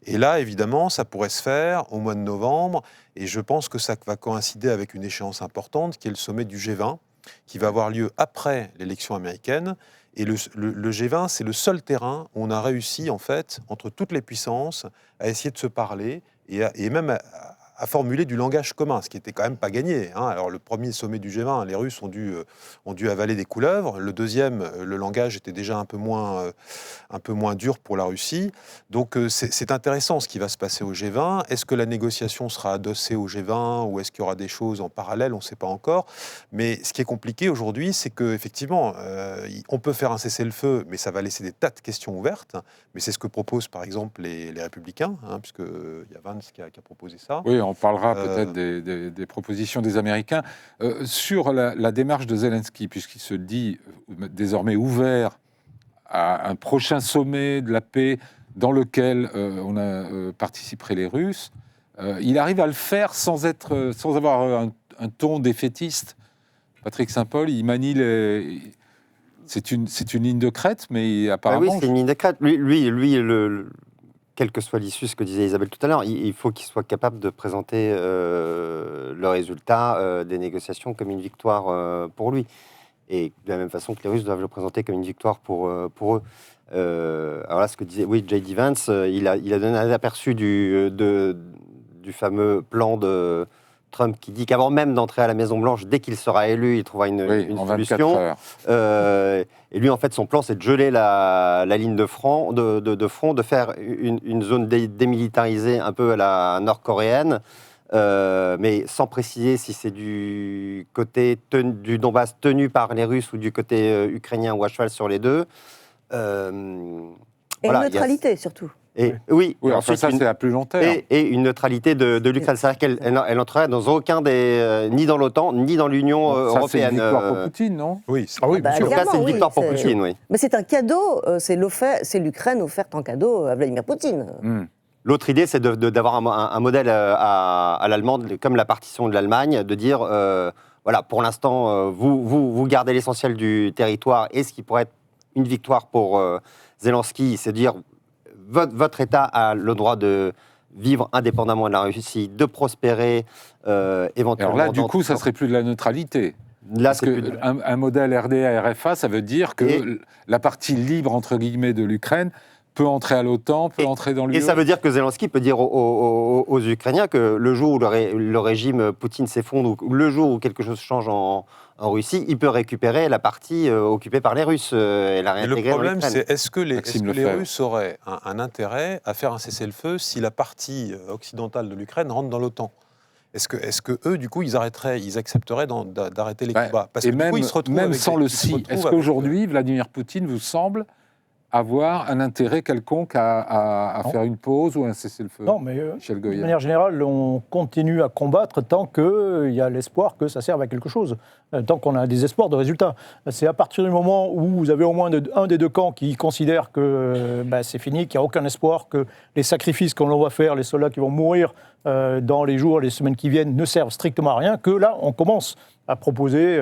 Et là, évidemment, ça pourrait se faire au mois de novembre. Et je pense que ça va coïncider avec une échéance importante, qui est le sommet du G20, qui va avoir lieu après l'élection américaine. Et le G20, c'est le seul terrain où on a réussi, en fait, entre toutes les puissances, à essayer de se parler et même à formuler du langage commun, ce qui n'était quand même pas gagné. Alors le premier sommet du G20, les Russes ont dû avaler des couleuvres. Le deuxième, le langage était déjà un peu moins dur pour la Russie. Donc c'est intéressant ce qui va se passer au G20. Est-ce que la négociation sera adossée au G20 ou est-ce qu'il y aura des choses en parallèle ? On ne sait pas encore. Mais ce qui est compliqué aujourd'hui, c'est qu'effectivement, on peut faire un cessez-le-feu, mais ça va laisser des tas de questions ouvertes. Mais c'est ce que proposent par exemple les Républicains, puisqu'il y a Vance qui a proposé ça. Oui, on parlera peut-être des propositions des Américains. Sur la démarche de Zelensky, puisqu'il se dit désormais ouvert à un prochain sommet de la paix dans lequel participeraient les Russes, il arrive à le faire sans avoir un ton défaitiste. Patrick Saint-Paul, il manie c'est une ligne de crête, mais apparemment... oui, c'est une ligne de crête. Quelle que soit l'issue, ce que disait Isabelle tout à l'heure, il faut qu'il soit capable de présenter le résultat des négociations comme une victoire pour lui. Et de la même façon que les Russes doivent le présenter comme une victoire pour eux. Alors là, ce que disait J.D. Vance, il a donné un aperçu du fameux plan de Trump qui dit qu'avant même d'entrer à la Maison-Blanche, dès qu'il sera élu, il trouvera une solution. Et lui, en fait, son plan, c'est de geler la ligne de front, de faire une zone démilitarisée un peu à la nord-coréenne, mais sans préciser si c'est du côté du Donbass tenu par les Russes ou du côté ukrainien ou à cheval sur les deux. Et une neutralité, surtout. Oui, enfin, ça c'est à plus long terme. Et une neutralité de l'Ukraine. C'est-à-dire qu'elle n'entrerait dans aucun ni dans l'OTAN, ni dans l'Union européenne. C'est une victoire pour Poutine, non ? Oui, bien sûr. C'est une victoire pour Poutine, oui. Mais c'est un cadeau, c'est l'Ukraine offerte en cadeau à Vladimir Poutine. L'autre idée, c'est d'avoir un modèle à l'allemande, comme la partition de l'Allemagne, de dire, voilà, pour l'instant, vous gardez l'essentiel du territoire, et ce qui pourrait être une victoire pour Zelensky, c'est de dire... Votre État a le droit de vivre indépendamment de la Russie, de prospérer éventuellement... Alors là, du coup, ça serait plus de la neutralité. Là, parce qu'un modèle RDA-RFA, ça veut dire que la partie libre, entre guillemets, de l'Ukraine peut entrer à l'OTAN, peut entrer dans l'UE. Et ça veut dire que Zelensky peut dire aux Ukrainiens que le jour où le régime Poutine s'effondre, ou le jour où quelque chose change en Russie, il peut récupérer la partie occupée par les Russes et la réintégrer. Le problème, c'est est-ce que les Russes auraient un intérêt à faire un cessez-le-feu si la partie occidentale de l'Ukraine rentre dans l'OTAN ? Est-ce que eux, du coup, ils accepteraient d'arrêter les combats ? Parce que même, du coup, ils se retrouvent même sans le si, est-ce qu'aujourd'hui, Vladimir Poutine vous semble avoir un intérêt quelconque à faire une pause ou un cessez-le-feu ? Non, mais de manière générale, on continue à combattre tant qu'il y a l'espoir que ça serve à quelque chose, tant qu'on a des espoirs de résultats. C'est à partir du moment où vous avez au moins un des deux camps qui considère que c'est fini, qu'il n'y a aucun espoir, que les sacrifices qu'on va faire, les soldats qui vont mourir dans les jours, les semaines qui viennent, ne servent strictement à rien, que là, on commence à proposer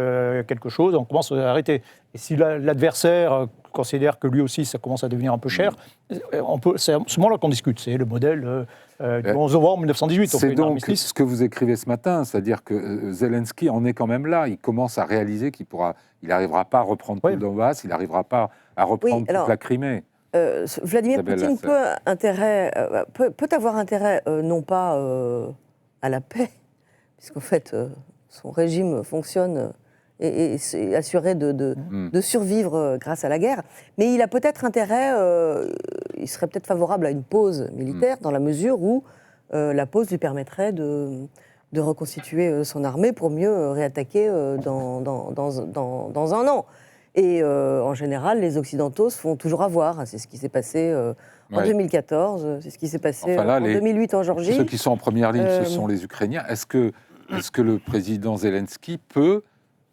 quelque chose, on commence à arrêter. Et si l'adversaire considère que lui aussi, ça commence à devenir un peu cher, c'est à ce moment-là qu'on discute. C'est le modèle du 11 novembre 1918. C'est donc ce que vous écrivez ce matin, c'est-à-dire que Zelensky en est quand même là. Il commence à réaliser qu'il n'arrivera pas à reprendre tout le Donbass, il n'arrivera pas à reprendre toute la Crimée. Vladimir Poutine peut avoir intérêt, non pas à la paix, puisqu'en fait, son régime fonctionne et est assuré de survivre grâce à la guerre. Mais il a peut-être intérêt, il serait peut-être favorable à une pause militaire, dans la mesure où la pause lui permettrait de reconstituer son armée pour mieux réattaquer dans un an. Et en général, les Occidentaux se font toujours avoir. C'est ce qui s'est passé en 2014, c'est ce qui s'est passé en 2008 en Géorgie. Ceux qui sont en première ligne, ce sont les Ukrainiens. Est-ce que le président Zelensky peut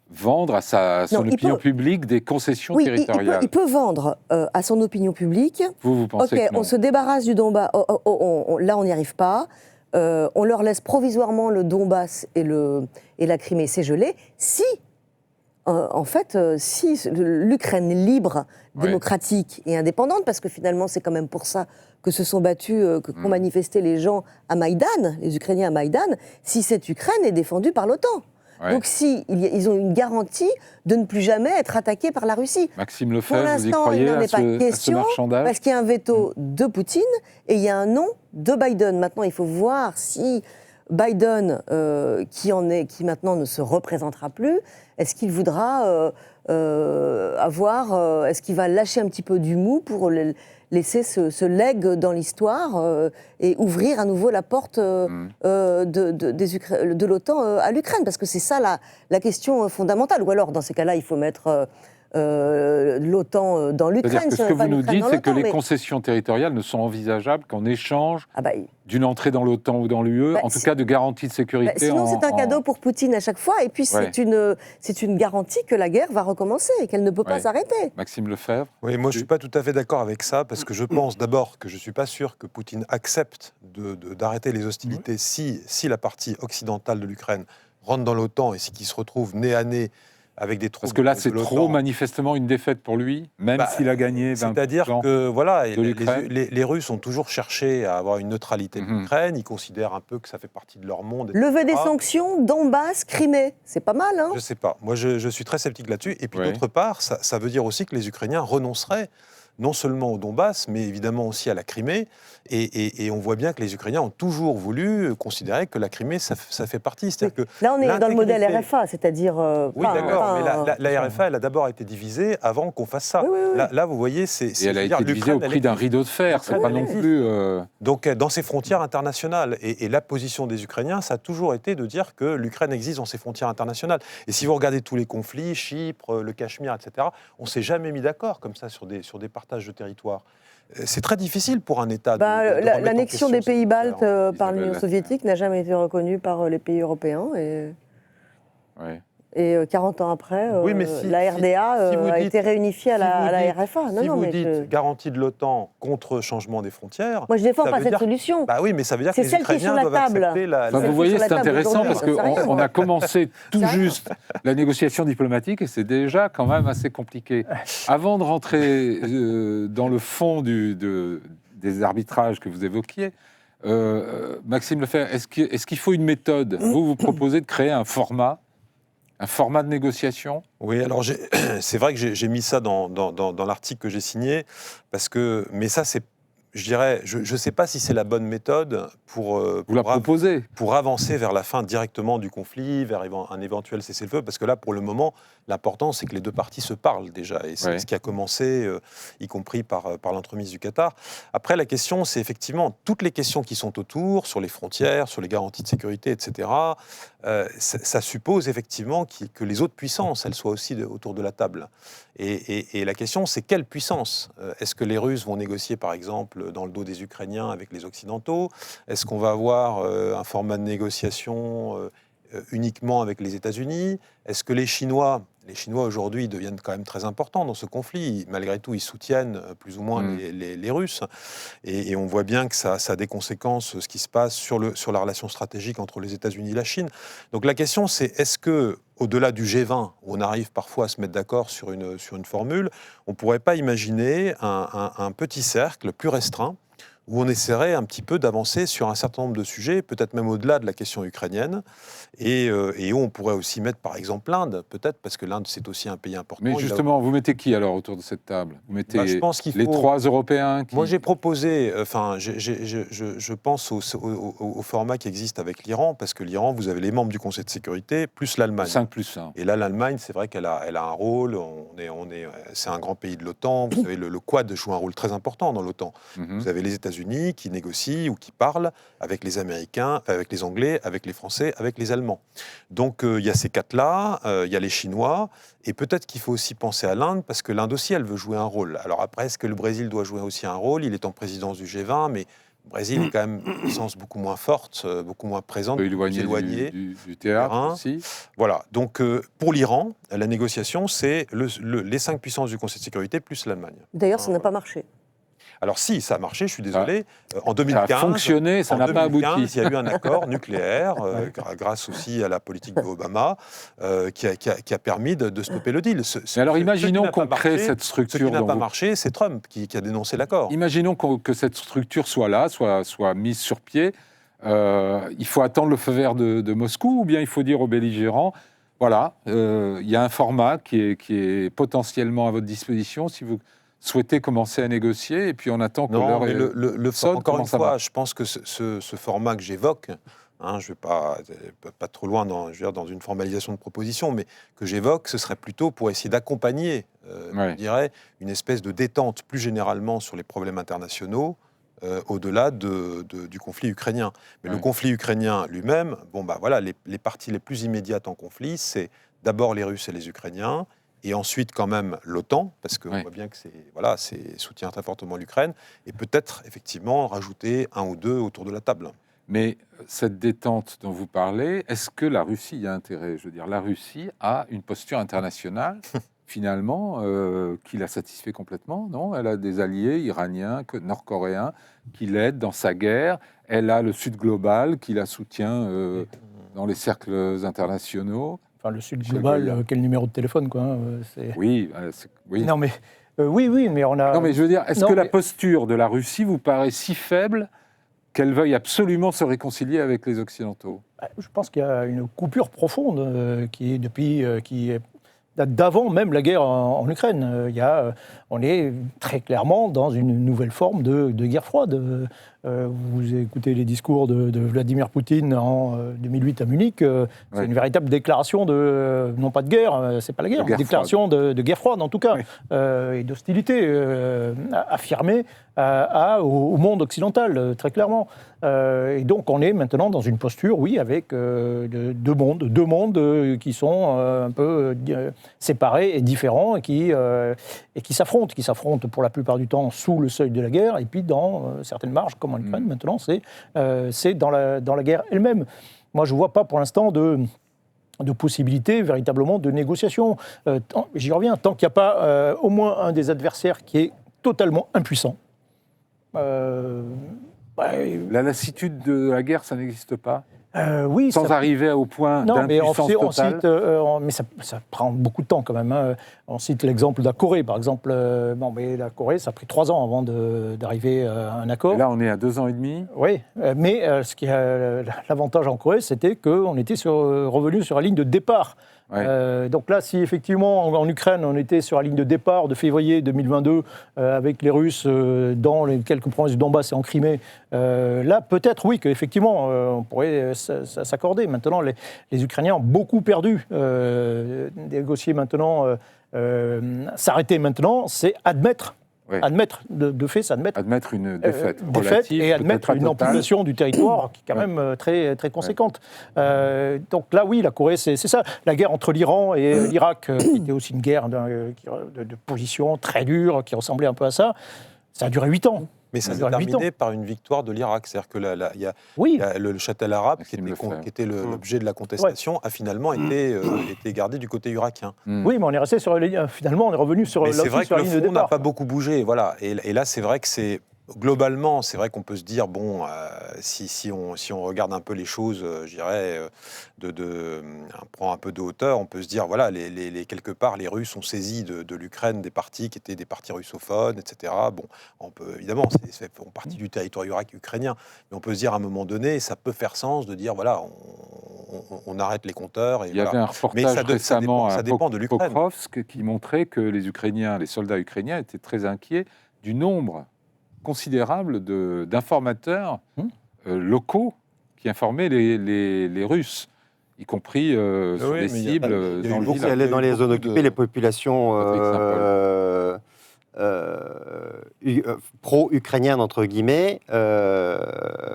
vendre à son opinion publique des concessions territoriales? Il peut vendre à son opinion publique. Vous pensez que non? On se débarrasse du Donbass. Là, on n'y arrive pas. On leur laisse provisoirement le Donbass et la Crimée, c'est gelé. Si l'Ukraine libre, démocratique et indépendante, parce que finalement c'est quand même pour ça que se sont battus, qu'ont manifesté les gens à Maïdan, les Ukrainiens à Maïdan, si cette Ukraine est défendue par l'OTAN. Donc ils ont une garantie de ne plus jamais être attaqués par la Russie. Maxime Lefebvre, vous y croyez à ce marchandage? Parce qu'il y a un veto de Poutine et il y a un non de Biden. Maintenant, il faut voir si Biden, qui maintenant ne se représentera plus, est-ce qu'il voudra est-ce qu'il va lâcher un petit peu du mou pour laisser ce legs dans l'histoire et ouvrir à nouveau la porte de l'OTAN à l'Ukraine? Parce que c'est ça la question fondamentale. Ou alors, dans ces cas-là, il faut mettre l'OTAN dans l'Ukraine. Ce que vous nous dites, c'est que les concessions territoriales ne sont envisageables qu'en échange d'une entrée dans l'OTAN ou dans l'UE, en tout cas de garantie de sécurité. Sinon, c'est un cadeau pour Poutine à chaque fois, et puis c'est une garantie que la guerre va recommencer et qu'elle ne peut pas s'arrêter. Maxime Lefebvre? Oui, moi je ne suis pas tout à fait d'accord avec ça, parce que je pense d'abord que je ne suis pas sûr que Poutine accepte d'arrêter les hostilités si la partie occidentale de l'Ukraine rentre dans l'OTAN et qu'il se retrouve nez à nez avec des troupes. Parce que là, c'est trop manifestement une défaite pour lui, même s'il a gagné 20%. C'est-à-dire que les Russes ont toujours cherché à avoir une neutralité de l'Ukraine. Ils considèrent un peu que ça fait partie de leur monde. Lever des sanctions, Donbass, Crimée, c'est pas mal, hein? Je sais pas. Moi, je suis très sceptique là-dessus. Et puis d'autre part, ça veut dire aussi que les Ukrainiens renonceraient non seulement au Donbass, mais évidemment aussi à la Crimée. Et on voit bien que les Ukrainiens ont toujours voulu considérer que la Crimée, ça fait partie. C'est-à-dire que là, on est dans le modèle RFA, c'est-à-dire... oui, d'accord, mais la RFA, elle a d'abord été divisée avant qu'on fasse ça. Là, vous voyez, c'est... Et elle a été divisée au prix d'un rideau de fer, c'est pas non plus... Donc, dans ses frontières internationales. Et la position des Ukrainiens, ça a toujours été de dire que l'Ukraine existe dans ses frontières internationales. Et si vous regardez tous les conflits, Chypre, le Cachemire, etc., on ne s'est jamais mis d'accord comme ça sur des partages de territoire. C'est très difficile pour un État l'annexion des pays baltes par l'Union soviétique n'a jamais été reconnue par les pays européens. Et 40 ans après, la RDA a été réunifiée à la RFA. Si vous dites garantie de l'OTAN contre changement des frontières... Moi, je défends pas cette solution. Oui, mais ça veut dire que les Ukrainiens doivent accepter vous voyez, c'est intéressant parce qu'on a commencé tout juste la négociation diplomatique et c'est déjà quand même assez compliqué. Avant de rentrer dans le fond des arbitrages que vous évoquiez, Maxime Lefebvre, est-ce qu'il faut une méthode? Vous proposez de créer un format de négociation? Oui, alors c'est vrai que j'ai mis ça dans l'article que j'ai signé, mais ça c'est, je dirais, je ne sais pas si c'est la bonne méthode pour avancer vers la fin directement du conflit, vers un éventuel cessez-le-feu, parce que là, pour le moment, l'important, c'est que les deux parties se parlent déjà, et c'est ce qui a commencé, y compris par l'entremise du Qatar. Après, la question, c'est effectivement toutes les questions qui sont autour, sur les frontières, sur les garanties de sécurité, etc., ça suppose effectivement que les autres puissances, elles soient aussi autour de la table. Et la question, c'est quelle puissance? Est-ce que les Russes vont négocier, par exemple, dans le dos des Ukrainiens avec les Occidentaux? Est-ce qu'on va avoir un format de négociation uniquement avec les États-Unis? Est-ce que les Chinois aujourd'hui deviennent quand même très importants dans ce conflit? Malgré tout, ils soutiennent plus ou moins les Russes. Et on voit bien que ça a des conséquences, ce qui se passe sur la relation stratégique entre les États-Unis et la Chine. Donc la question, c'est est-ce que, au-delà du G20, où on arrive parfois à se mettre d'accord sur une formule, on ne pourrait pas imaginer un petit cercle plus restreint où on essaierait un petit peu d'avancer sur un certain nombre de sujets, peut-être même au-delà de la question ukrainienne, et où on pourrait aussi mettre, par exemple, l'Inde, peut-être, parce que l'Inde, c'est aussi un pays important. Mais justement, vous mettez qui, alors, autour de cette table? Vous mettez les trois Européens Moi, j'ai proposé, je pense au format qui existe avec l'Iran, parce que l'Iran, vous avez les membres du Conseil de sécurité, plus l'Allemagne. 5+1. Et là, l'Allemagne, c'est vrai qu'elle a un rôle, c'est un grand pays de l'OTAN, vous savez, le Quad joue un rôle très important dans l'OTAN. Vous avez les États-Unis, États-Unis qui négocient ou qui parlent avec les Américains, avec les Anglais, avec les Français, avec les Allemands. Donc il y a ces 4-là, il y a les Chinois, et peut-être qu'il faut aussi penser à l'Inde, parce que l'Inde aussi, elle veut jouer un rôle. Alors après, est-ce que le Brésil doit jouer aussi un rôle? Il est en présidence du G20, mais le Brésil est quand même une puissance beaucoup moins forte, beaucoup moins présente, éloignée du théâtre aussi. Voilà. Donc, pour l'Iran, la négociation, c'est les 5 puissances du Conseil de sécurité plus l'Allemagne. D'ailleurs, ça n'a pas marché. Alors si, ça a marché, je suis désolé. En 2015, ça a fonctionné, ça n'a pas abouti. Il y a eu un accord nucléaire, grâce aussi à la politique d'Obama, qui a permis de stopper le deal. Mais alors imaginons qu'on crée cette structure. Ce qui n'a pas marché, c'est Trump qui a dénoncé l'accord. Imaginons que cette structure soit là, soit mise sur pied. Il faut attendre le feu vert de Moscou, ou bien il faut dire aux belligérants, voilà, il y a un format qui est potentiellement à votre disposition si vous souhaitez commencer à négocier, et puis on attend que l'heure sonne. Encore une fois, je pense que ce format que j'évoque, je ne vais pas trop loin dans une formalisation de proposition, mais que j'évoque, ce serait plutôt pour essayer d'accompagner, je dirais, une espèce de détente plus généralement sur les problèmes internationaux, au-delà du conflit ukrainien. Mais le conflit ukrainien lui-même, les parties les plus immédiates en conflit, c'est d'abord les Russes et les Ukrainiens, et ensuite quand même l'OTAN, parce qu'on voit bien que c'est soutient très fortement l'Ukraine, et peut-être effectivement rajouter un ou deux autour de la table. Mais cette détente dont vous parlez, est-ce que la Russie y a intérêt? Je veux dire, la Russie a une posture internationale, finalement, qui la satisfait complètement, non? Elle a des alliés iraniens, nord-coréens, qui l'aident dans sa guerre. Elle a le Sud global, qui la soutient dans les cercles internationaux. Enfin, le Sud global, quel numéro de téléphone, quoi. Oui. Non, mais oui, mais on a. Non, mais je veux dire, est-ce que la posture de la Russie vous paraît si faible qu'elle veuille absolument se réconcilier avec les Occidentaux? Je pense qu'il y a une coupure profonde qui date d'avant même la guerre en Ukraine. On est très clairement dans une nouvelle forme de guerre froide. Vous écoutez les discours de Vladimir Poutine en 2008 à Munich, c'est une véritable déclaration non pas de guerre, c'est pas la guerre, une déclaration de guerre froide en tout cas, et d'hostilité affirmée au monde occidental, très clairement. Et donc on est maintenant dans une posture, avec deux mondes qui sont un peu séparés et différents et qui s'affrontent pour la plupart du temps sous le seuil de la guerre, et puis dans certaines marges, comme en Ukraine maintenant, c'est dans la guerre elle-même. Moi, je ne vois pas pour l'instant de possibilité véritablement de négociation. J'y reviens, tant qu'il n'y a pas au moins un des adversaires qui est totalement impuissant. La lassitude de la guerre, ça n'existe pas? Oui, sans arriver au point d'impuissance totale. Mais ça prend beaucoup de temps quand même. On cite l'exemple de la Corée, par exemple. Mais la Corée, ça a pris 3 ans avant d'arriver à un accord. Et là, on est à 2 ans et demi. Oui, mais l'avantage en Corée, c'était qu'on était revenu sur la ligne de départ. Donc là, si effectivement en Ukraine on était sur la ligne de départ de février 2022 avec les Russes dans les quelques provinces du Donbass et en Crimée, là peut-être oui qu'effectivement on pourrait s'accorder. Maintenant les Ukrainiens ont beaucoup perdu. Négocier maintenant, s'arrêter maintenant, c'est admettre. Admettre, de fait, c'est admettre une défaite relative, et admettre une amputation du territoire qui est quand même très, très conséquente. Donc là, oui, la Corée, c'est ça. La guerre entre l'Iran et l'Irak, qui était aussi une guerre de position très dure, qui ressemblait un peu à ça, ça a duré 8 ans. Mais ça s'est terminé par une victoire de l'Irak. C'est-à-dire que il y a le châtel arabe, qui était l'objet de la contestation, a finalement été gardé du côté irakien. Oui, mais on est resté finalement, on est revenu sur la ligne de départ. C'est vrai que le front n'a pas beaucoup bougé. Voilà. Et là, c'est vrai que globalement, c'est vrai qu'on peut se dire, bon, si on regarde un peu les choses, je dirais, on prend un peu de hauteur, on peut se dire, voilà, quelque part, les Russes ont saisi de l'Ukraine des parties qui étaient des parties russophones, etc. Bon, on peut, évidemment, c'est font partie du territoire ukrainien, mais on peut se dire, à un moment donné, ça peut faire sens de dire, voilà, on arrête les compteurs. Et il y avait un reportage récemment à Pokrovsk qui montrait que les soldats ukrainiens étaient très inquiets du nombre considérable d'informateurs locaux qui informaient les Russes, y compris sur les cibles. Dans les zones occupées, les populations pro-ukrainienne, entre guillemets,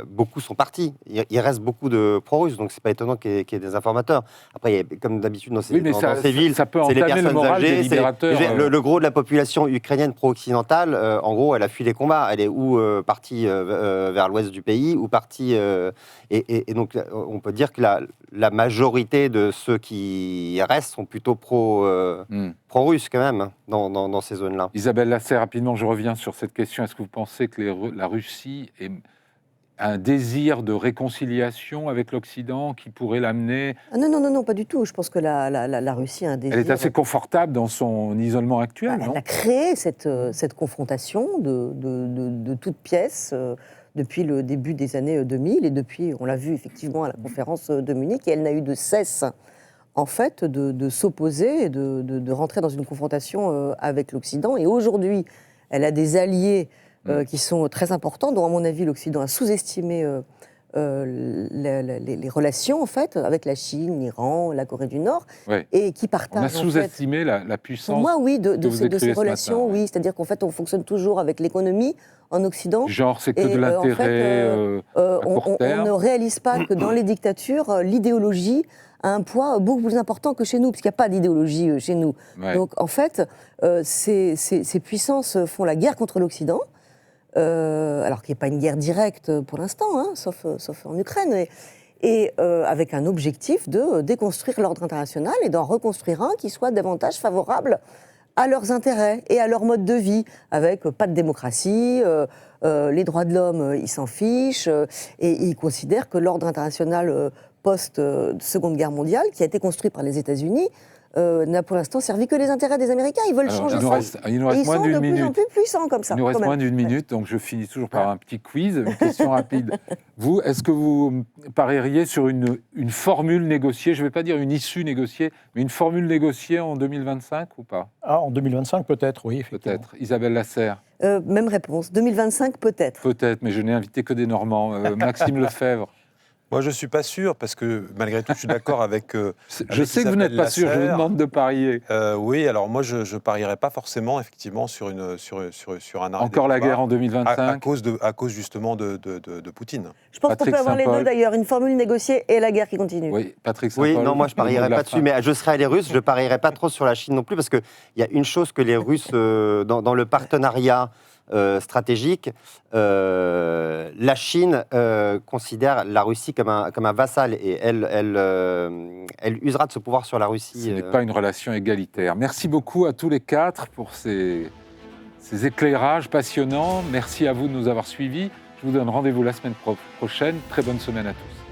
beaucoup sont partis. Il reste beaucoup de pro-russes, donc c'est pas étonnant qu'il y ait des informateurs. Après, comme d'habitude dans ces villes, c'est les personnes âgées. Le gros de la population ukrainienne pro-occidentale, en gros, elle a fui les combats. Elle est ou partie vers l'ouest du pays, ou partie... Et donc, on peut dire que la majorité de ceux qui restent sont plutôt pro-russes, quand même, dans ces zones-là. Isabelle Lasserre, rapidement, je reviens sur cette question. Est-ce que vous pensez que la Russie a un désir de réconciliation avec l'Occident qui pourrait l'amener... Non, pas du tout. Je pense que la Russie a un désir... Elle est assez confortable dans son isolement actuel, non ? Elle a créé cette confrontation de toutes pièces depuis le début des années 2000 et depuis, on l'a vu effectivement à la conférence de Munich, et elle n'a eu de cesse, en fait, de s'opposer et de rentrer dans une confrontation avec l'Occident. Et aujourd'hui, elle a des alliés qui sont très importants, dont, à mon avis, l'Occident a sous-estimé les relations, en fait, avec la Chine, l'Iran, la Corée du Nord, et qui partagent... On a sous-estimé la puissance... Pour moi, oui, de ces relations, oui. C'est-à-dire qu'en fait, on fonctionne toujours avec l'économie en Occident. Genre, c'est que de l'intérêt à court terme. On ne réalise pas que dans les dictatures, l'idéologie a un poids beaucoup plus important que chez nous, parce qu'il n'y a pas d'idéologie chez nous. Ouais. Donc, en fait, ces puissances font la guerre contre l'Occident, alors qu'il n'y a pas une guerre directe pour l'instant, hein, sauf en Ukraine, et avec un objectif de déconstruire l'ordre international et d'en reconstruire un qui soit davantage favorable à leurs intérêts et à leur mode de vie, avec pas de démocratie, les droits de l'homme, ils s'en fichent, et ils considèrent que l'ordre international post-Seconde Guerre mondiale, qui a été construit par les États-Unis, n'a pour l'instant servi que les intérêts des Américains. Ils veulent changer ça. Il nous reste moins d'une minute. Ils sont de plus en plus puissants comme ça. Il nous reste moins d'une minute, donc je finis toujours par un petit quiz, une question rapide. Vous, est-ce que vous parieriez sur une formule négociée, je ne vais pas dire une issue négociée, mais une formule négociée en 2025 ou pas ? En 2025 peut-être, oui, effectivement. Peut-être. Isabelle Lasserre ? Même réponse. 2025 peut-être. Peut-être, mais je n'ai invité que des Normands. Maxime Lefebvre ? Moi, je ne suis pas sûr, parce que malgré tout, je suis d'accord avec je sais que vous n'êtes pas sûr, je vous demande de parier. Oui, alors moi, je ne parierais pas forcément, effectivement, sur un arrêt. Encore la guerre en 2025 à cause justement de Poutine. Je pense qu'on peut avoir les deux, d'ailleurs, une formule négociée et la guerre qui continue. Oui, Patrick Saint-Paul. Oui, non, moi, je ne parierais pas dessus, mais je serais les Russes, je ne parierais pas trop sur la Chine non plus, parce qu'il y a une chose que les Russes, dans le partenariat stratégique, la Chine considère la Russie comme un vassal et elle usera de ce pouvoir sur la Russie. Ce n'est pas une relation égalitaire. Merci beaucoup à tous les quatre pour ces éclairages passionnants. Merci à vous de nous avoir suivis. Je vous donne rendez-vous la semaine prochaine. Très bonne semaine à tous.